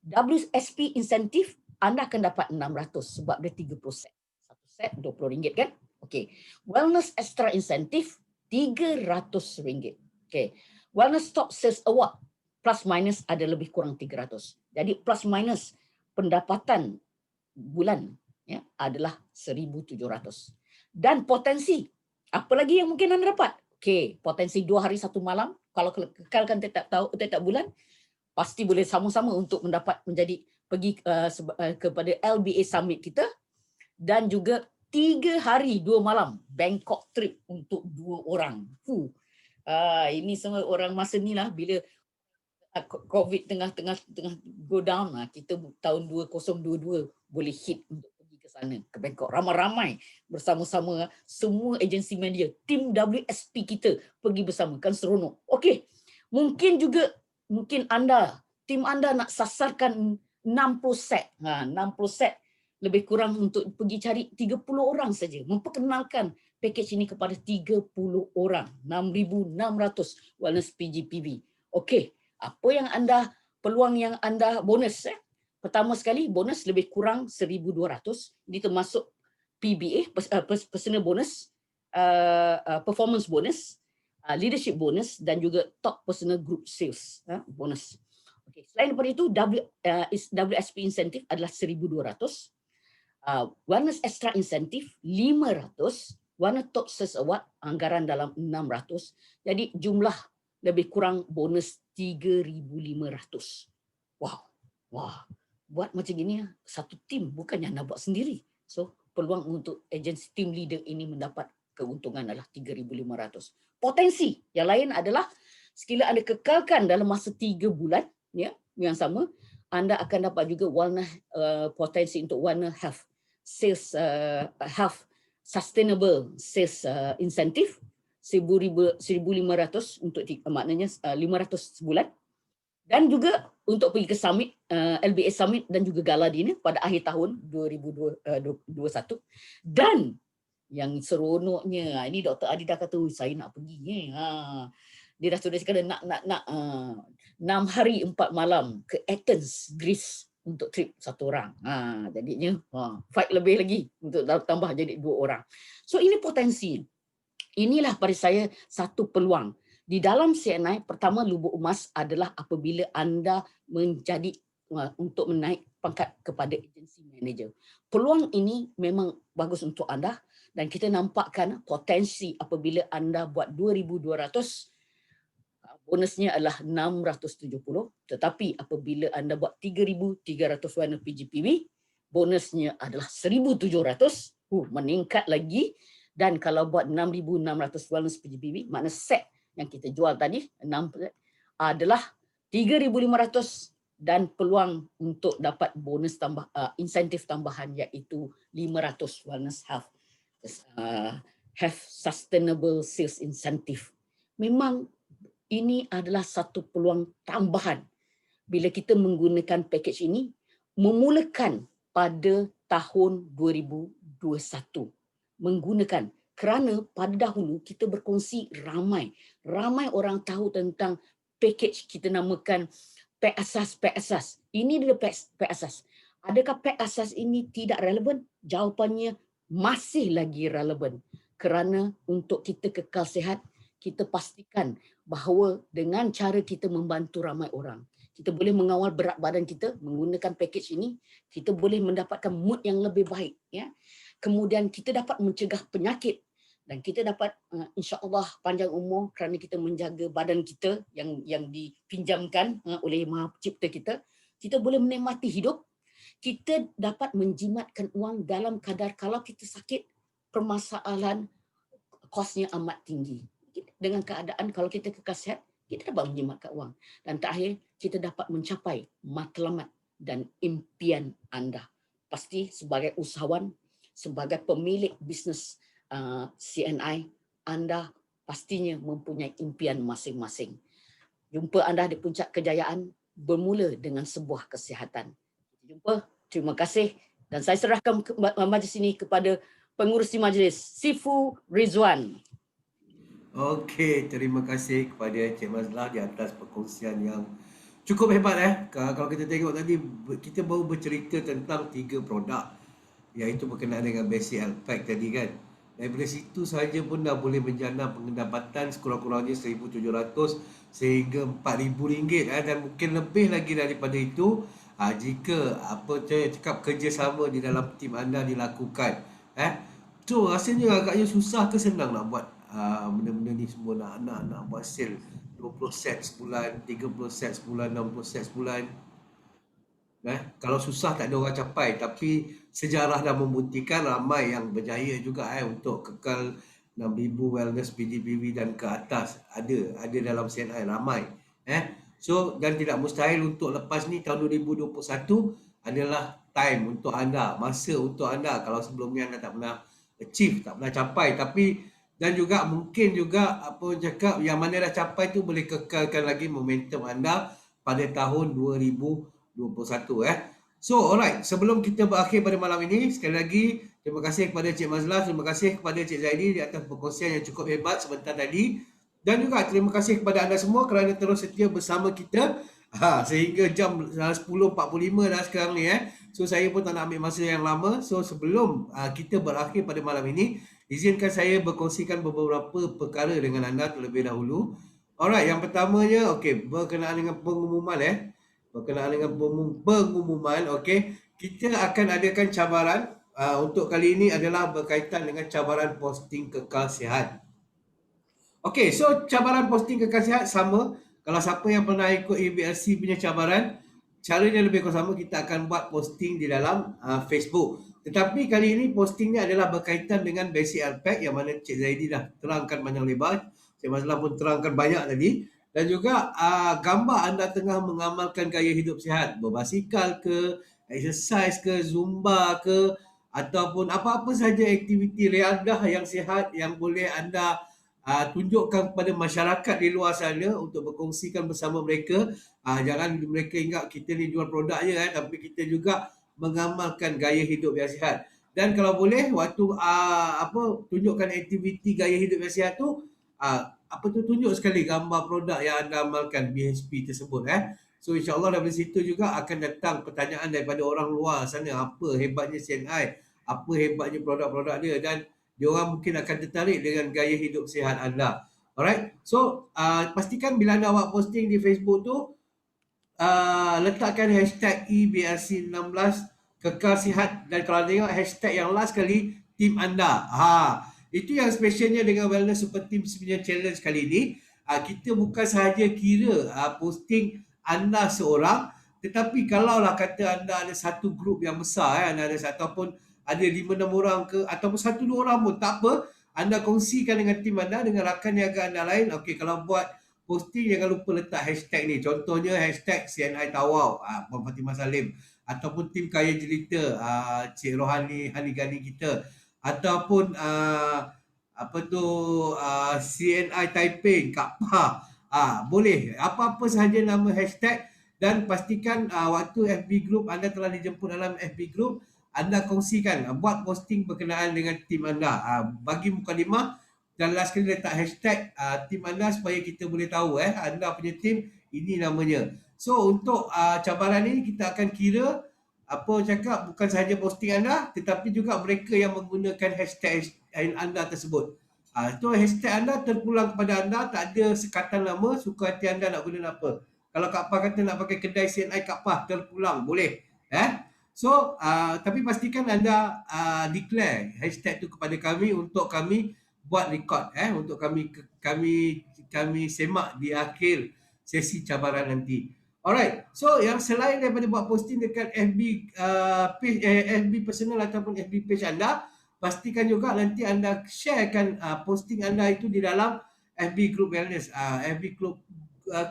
WSP insentif anda akan dapat 600 sebab dia 30 set. Satu set RM20 kan? Okey. Wellness extra insentif RM300. Okey. Wellness top sales award plus minus ada lebih kurang 300. Jadi plus minus pendapatan bulan adalah 1,700. Dan potensi apa lagi yang mungkin anda dapat? Okey, potensi 2 hari 1 malam. Kalau kekalkan tiap bulan, pasti boleh sama-sama untuk pergi kepada LBA Summit kita, dan juga 3 hari 2 malam Bangkok trip untuk 2 orang. Ini semua orang masa ni lah, bila COVID tengah go down, kita tahun 2022 boleh hit untuk pergi ke sana, ke Bangkok. Ramai-ramai bersama-sama semua agensi media, tim WSP kita pergi bersama, kan seronok. Okey, mungkin tim anda nak sasarkan 60 set. 60 set lebih kurang untuk pergi cari 30 orang saja. Memperkenalkan pakej ini kepada 30 orang. 6,600 wellness PGPV. Okey, apa yang peluang yang anda bonus? Pertama sekali, bonus lebih kurang 1,200. Ini termasuk PBA, personal bonus, performance bonus, leadership bonus, dan juga top personal group sales bonus. Okay. Selain daripada itu, WSP insentif adalah 1,200. Wellness extra insentif 500. Wellness top sales award anggaran dalam 600. Jadi jumlah lebih kurang bonus 3,500. Wah. Buat macam gini, satu tim, bukannya anda buat sendiri. So, peluang untuk agensi team leader ini mendapat keuntungan adalah 3,500. Potensi yang lain adalah sekiranya anda kekalkan dalam masa 3 bulan, yang sama, anda akan dapat juga potensi untuk wellness health sales, health sustainable sales insentif 1,500 untuk maknanya 500 sebulan. Dan juga untuk pergi ke summit, LBA Summit dan juga Gala Dinner pada akhir tahun 2021. Dan yang seronoknya, ini Dr. Adi dah kata, saya nak pergi. Dia dah sudah cakap nak 6 hari 4 malam ke Athens, Greece untuk trip 1 orang. Jadinya fight lebih lagi untuk tambah jadi 2 orang. So ini potensi. Inilah pada saya satu peluang. Di dalam CNI, pertama lubuk emas adalah apabila anda menjadi untuk menaik pangkat kepada agency manager. Peluang ini memang bagus untuk anda, dan kita nampakkan potensi apabila anda buat 2,200 bonusnya adalah 670, tetapi apabila anda buat 3,300 warna PGPB, bonusnya adalah 1,700, meningkat lagi. Dan kalau buat 6,600 warna PGPB, makna set yang kita jual tadi 6 adalah 3,500, dan peluang untuk dapat bonus tambah, insentif tambahan iaitu 500 wellness have sustainable sales incentive. Memang ini adalah satu peluang tambahan bila kita menggunakan package ini memulakan pada tahun 2021. Menggunakan kerana pada dahulu kita berkongsi ramai orang tahu tentang package kita namakan pack asas. Ini dia pack asas. Adakah pack asas ini tidak relevan? Jawapannya masih lagi relevan. Kerana untuk kita kekal sihat, kita pastikan bahawa dengan cara kita membantu ramai orang, kita boleh mengawal berat badan kita menggunakan package ini, kita boleh mendapatkan mood yang lebih baik, ya. Kemudian kita dapat mencegah penyakit dan kita dapat insya-Allah panjang umur kerana kita menjaga badan kita yang dipinjamkan oleh Maha Pencipta kita. Kita boleh menikmati hidup. Kita dapat menjimatkan uang dalam kadar kalau kita sakit, permasalahan kosnya amat tinggi. Dengan keadaan kalau kita kekal sihat, kita dapat menjimatkan uang. Dan terakhir, kita dapat mencapai matlamat dan impian anda. Pasti sebagai usahawan, sebagai pemilik bisnes CNI, anda pastinya mempunyai impian masing-masing. Jumpa anda di puncak kejayaan bermula dengan sebuah kesihatan. Jumpa, terima kasih, dan saya serahkan majlis ini kepada pengurusi majlis, Sifu Rizwan. Okey, terima kasih kepada Cik Mazlah di atas perkongsian yang cukup hebat. Kalau kita tengok tadi, kita baru bercerita tentang 3 produk, iaitu berkenaan dengan basic health pack tadi kan. Daripada situ saja pun dah boleh menjana pendapatan sekurang-kurangnya 1,700 sehingga RM4,000, dan mungkin lebih lagi daripada itu jika saya cakap kerjasama di dalam tim anda dilakukan. So rasanya agaknya susah ke senang nak buat benda-benda ni semua, nak buat sale 20 set sebulan, 30 set sebulan, 60 set sebulan. Kalau susah tak ada orang capai, tapi sejarah dah membuktikan ramai yang berjaya juga untuk kekal 6,000 wellness PGPV dan ke atas. Ada dalam CNI ramai. So dan tidak mustahil untuk lepas ni tahun 2021 adalah time untuk anda, masa untuk anda kalau sebelum ni anda tak pernah achieve, tak pernah capai. Tapi dan juga mungkin juga cakap yang mana dah capai tu boleh kekalkan lagi momentum anda pada tahun 2021. So alright, sebelum kita berakhir pada malam ini, sekali lagi terima kasih kepada Cik Mazlah, terima kasih kepada Cik Zaidi di atas perkongsian yang cukup hebat sebentar tadi, dan juga terima kasih kepada anda semua kerana terus setia bersama kita sehingga jam 10.45 dah sekarang ni. So saya pun tak nak ambil masa yang lama. So sebelum kita berakhir pada malam ini, izinkan saya berkongsikan beberapa perkara dengan anda terlebih dahulu. Alright, yang pertamanya berkenaan dengan pengumuman. Berkenaan dengan pengumuman, kita akan adakan cabaran untuk kali ini adalah berkaitan dengan cabaran posting kekal sihat. So cabaran posting kekal sihat sama. Kalau siapa yang pernah ikut ABLC punya cabaran, caranya lebih kurang sama. Kita akan buat posting di dalam Facebook. Tetapi kali ini postingnya adalah berkaitan dengan basic health pack yang mana Cik Zaidi dah terangkan panjang lebar. Cik Mazlah pun terangkan banyak tadi. Dan juga gambar anda tengah mengamalkan gaya hidup sihat, berbasikal ke, exercise ke, zumba ke, ataupun apa-apa saja aktiviti riadah yang sihat yang boleh anda tunjukkan kepada masyarakat di luar sana untuk berkongsikan bersama mereka. Jangan mereka ingat kita ni jual produk je, tapi kita juga mengamalkan gaya hidup yang sihat. Dan kalau boleh waktu tunjukkan aktiviti gaya hidup yang sihat tu, tunjuk sekali gambar produk yang anda amalkan BHP tersebut. So insya-Allah dari situ juga akan datang pertanyaan daripada orang luar sana, apa hebatnya CNI, apa hebatnya produk-produk dia, dan diorang mungkin akan tertarik dengan gaya hidup sihat anda. Alright. So pastikan bila anda buat posting di Facebook tu, letakkan hashtag EBLC16 kekal sihat, dan kalau tengok hashtag yang last kali tim anda. Itu yang specialnya dengan Wellness Super Team punya challenge kali ini. kita bukan sahaja kira posting anda seorang, tetapi kalaulah kata anda ada satu grup yang besar, anda ada ataupun ada 5-6 orang ke ataupun 1-2 orang pun tak apa, anda kongsikan dengan tim anda, dengan rakan niaga anda lain. Okey, kalau buat posting jangan lupa letak hashtag ni. Contohnya hashtag CNI Tawau, Puan Fatimah Salim, ataupun tim Kaya Jelita, Cik Rohani Hanigani kita, ataupun apa tu CNI Taiping, Kak Pa. Boleh apa-apa sahaja nama hashtag, dan pastikan waktu FB group anda telah dijemput dalam FB group, anda kongsikan, buat posting berkenaan dengan tim anda. Bagi mukadimah dan last kali letak hashtag tim anda supaya kita boleh tahu anda punya tim ini namanya. So untuk cabaran ini kita akan kira apa cakap bukan sahaja posting anda, tetapi juga mereka yang menggunakan hashtag anda tersebut. Itu hashtag anda terpulang kepada anda, tak ada sekatan nama, suka hati anda nak guna apa. Kalau Kak Pa kata nak pakai kedai CNI Kak Pa, terpulang, boleh. So, tapi pastikan anda declare hashtag tu kepada kami untuk kami buat record, untuk kami semak di akhir sesi cabaran nanti. Alright, so yang selain daripada buat posting dekat FB page, FB personal ataupun FB page anda, pastikan juga nanti anda sharekan posting anda itu di dalam FB group wellness, FB group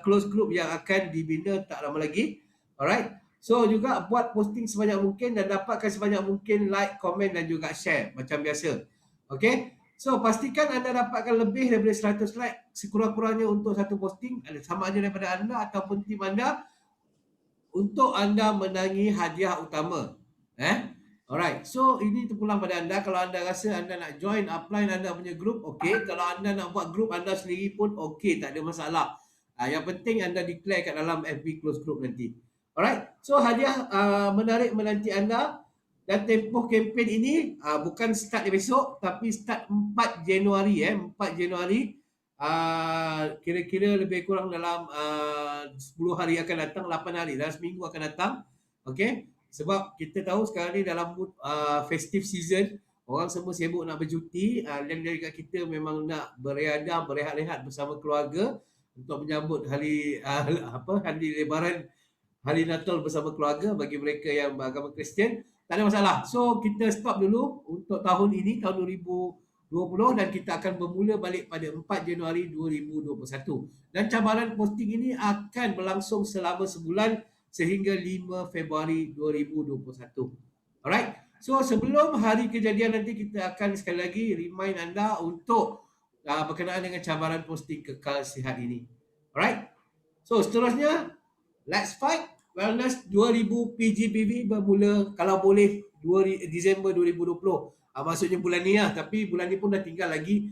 close group yang akan dibina tak lama lagi. Alright, so juga buat posting sebanyak mungkin dan dapatkan sebanyak mungkin like, komen dan juga share macam biasa. Okay, so pastikan anda dapatkan lebih daripada 100 like sekurang-kurangnya untuk satu posting, sama ada daripada anda ataupun tim anda, untuk anda menangi hadiah utama. Alright, so ini terpulang pada anda. Kalau anda rasa anda nak join upline anda punya group, okey. Kalau anda nak buat group anda sendiri pun okey, tak ada masalah. Yang penting anda declare kat dalam FB close group nanti. Alright, so hadiah menarik menanti anda, dan tempoh kempen ini bukan start besok tapi start 4 Januari 4 Januari, kira-kira lebih kurang dalam 10 hari akan datang, 8 hari, dalam seminggu akan datang. Okey, sebab kita tahu sekarang ni dalam mood festive season, orang semua sibuk nak bercuti, dan juga kita memang nak berehat bersama keluarga untuk menyambut hari hari lebaran, hari Natal bersama keluarga bagi mereka yang beragama Kristian. Tak ada masalah. So kita stop dulu untuk tahun ini, tahun 2020, dan kita akan bermula balik pada 4 Januari 2021. Dan cabaran posting ini akan berlangsung selama sebulan sehingga 5 Februari 2021. Alright. So sebelum hari kejadian nanti, kita akan sekali lagi remind anda untuk berkenaan dengan cabaran posting kekal sihat ini. Alright. So seterusnya, Let's Fight Wellness 2000 PGPV bermula kalau boleh Disember 2020. Maksudnya bulan ni lah, tapi bulan ni pun dah tinggal lagi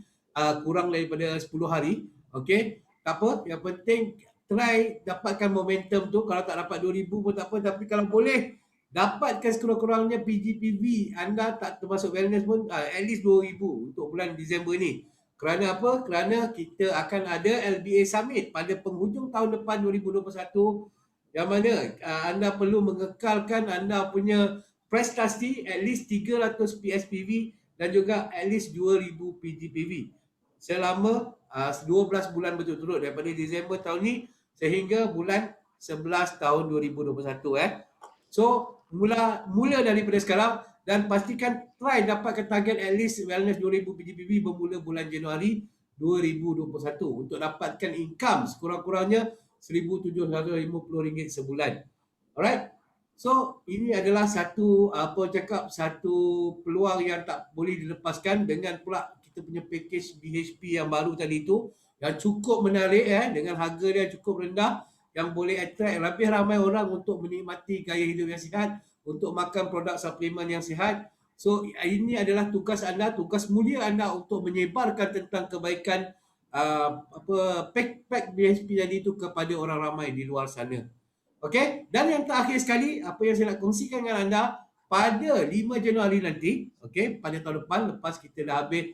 kurang daripada 10 hari. Okey, tak apa, yang penting try dapatkan momentum tu. Kalau tak dapat 2000 pun tak apa, tapi kalau boleh dapatkan sekurang-kurangnya PGPV anda tak termasuk wellness pun at least 2000 untuk bulan Disember ni. Kerana apa? Kerana kita akan ada LBA Summit pada penghujung tahun depan 2021, yang mana anda perlu mengekalkan anda punya prestasi at least 300 PSPV dan juga at least 2000 PGPV selama 12 bulan berturut-turut daripada Disember tahun ni sehingga bulan 11 tahun 2021. So mula daripada sekarang, dan pastikan try dapatkan target at least wellness 2000 PGPV bermula bulan Januari 2021 untuk dapatkan income sekurang-kurangnya RM1,750 sebulan. Alright. So ini adalah satu satu peluang yang tak boleh dilepaskan, dengan pula kita punya package BHP yang baru tadi tu yang cukup menarik dengan harga dia cukup rendah, yang boleh attract lebih ramai orang untuk menikmati gaya hidup yang sihat, untuk makan produk suplemen yang sihat. So ini adalah tugas anda, tugas mulia anda untuk menyebarkan tentang kebaikan pack BHP tadi itu kepada orang ramai di luar sana. Okey, dan yang terakhir sekali, apa yang saya nak kongsikan dengan anda, pada 5 Januari nanti, okey, pada tahun depan, lepas kita dah habis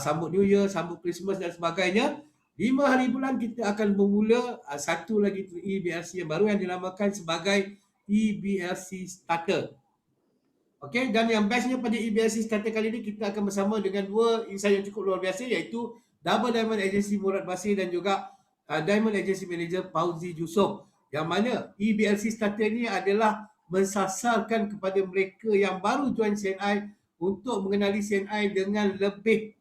sambut New Year, sambut Christmas dan sebagainya, 5 hari bulan kita akan bermula satu lagi EBLC yang baru yang dinamakan sebagai EBLC Starter. Okey, dan yang bestnya pada EBLC Starter kali ini, kita akan bersama dengan dua insan yang cukup luar biasa, iaitu Double Diamond Agency Murad Basir dan juga Diamond Agency Manager Fauzi Yusof, yang mana EBLC starter ni adalah mensasarkan kepada mereka yang baru join CNI untuk mengenali CNI dengan lebih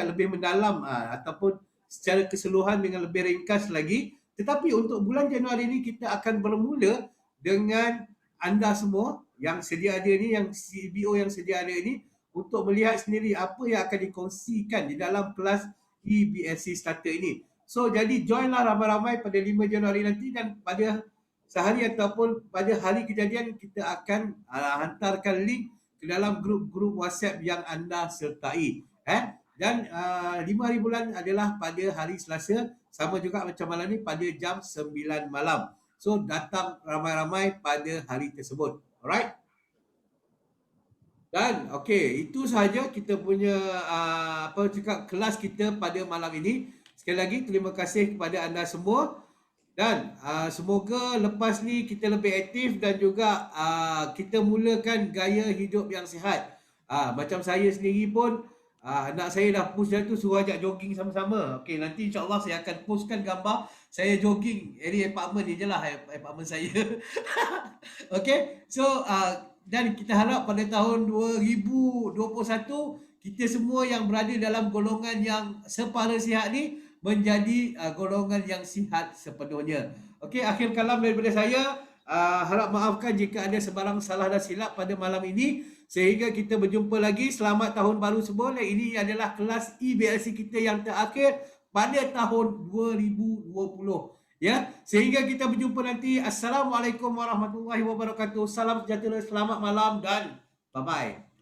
lebih mendalam ataupun secara keseluruhan dengan lebih ringkas lagi. Tetapi untuk bulan Januari ni kita akan bermula dengan anda semua yang sedia ada ni, yang CBO yang sedia ada ni, untuk melihat sendiri apa yang akan dikongsikan di dalam kelas EBLC starter ini. So jadi joinlah ramai-ramai pada 5 Januari nanti, dan pada sehari ataupun pada hari kejadian kita akan hantarkan link ke dalam grup-grup WhatsApp yang anda sertai. Dan 5 hari bulan adalah pada hari Selasa, sama juga macam malam ni pada jam 9 malam. So datang ramai-ramai pada hari tersebut. Alright? Dan okey, itu sahaja kita punya kelas kita pada malam ini. Sekali lagi terima kasih kepada anda semua, dan semoga lepas ni kita lebih aktif dan juga kita mulakan gaya hidup yang sihat. Macam saya sendiri pun anak saya dah push dah tu, suruh ajak jogging sama-sama. Okey, nanti insya-Allah saya akan postkan gambar saya jogging area apartment ni je lah, apartment saya. Okey, so dan kita harap pada tahun 2021 kita semua yang berada dalam golongan yang separa sihat ni menjadi golongan yang sihat sepenuhnya. Okey, akhir kalam daripada saya. Harap maafkan jika ada sebarang salah dan silap pada malam ini. Sehingga kita berjumpa lagi. Selamat tahun baru semua. Dan ini adalah kelas EBLC kita yang terakhir pada tahun 2020. Ya, sehingga kita berjumpa nanti. Assalamualaikum warahmatullahi wabarakatuh. Salam sejahtera, selamat malam dan bye-bye.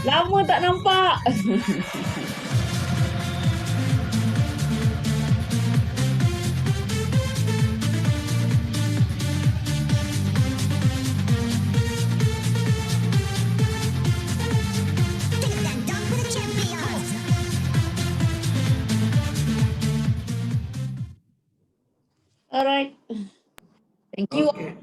Lama tak nampak. Alright. Thank you. Okay.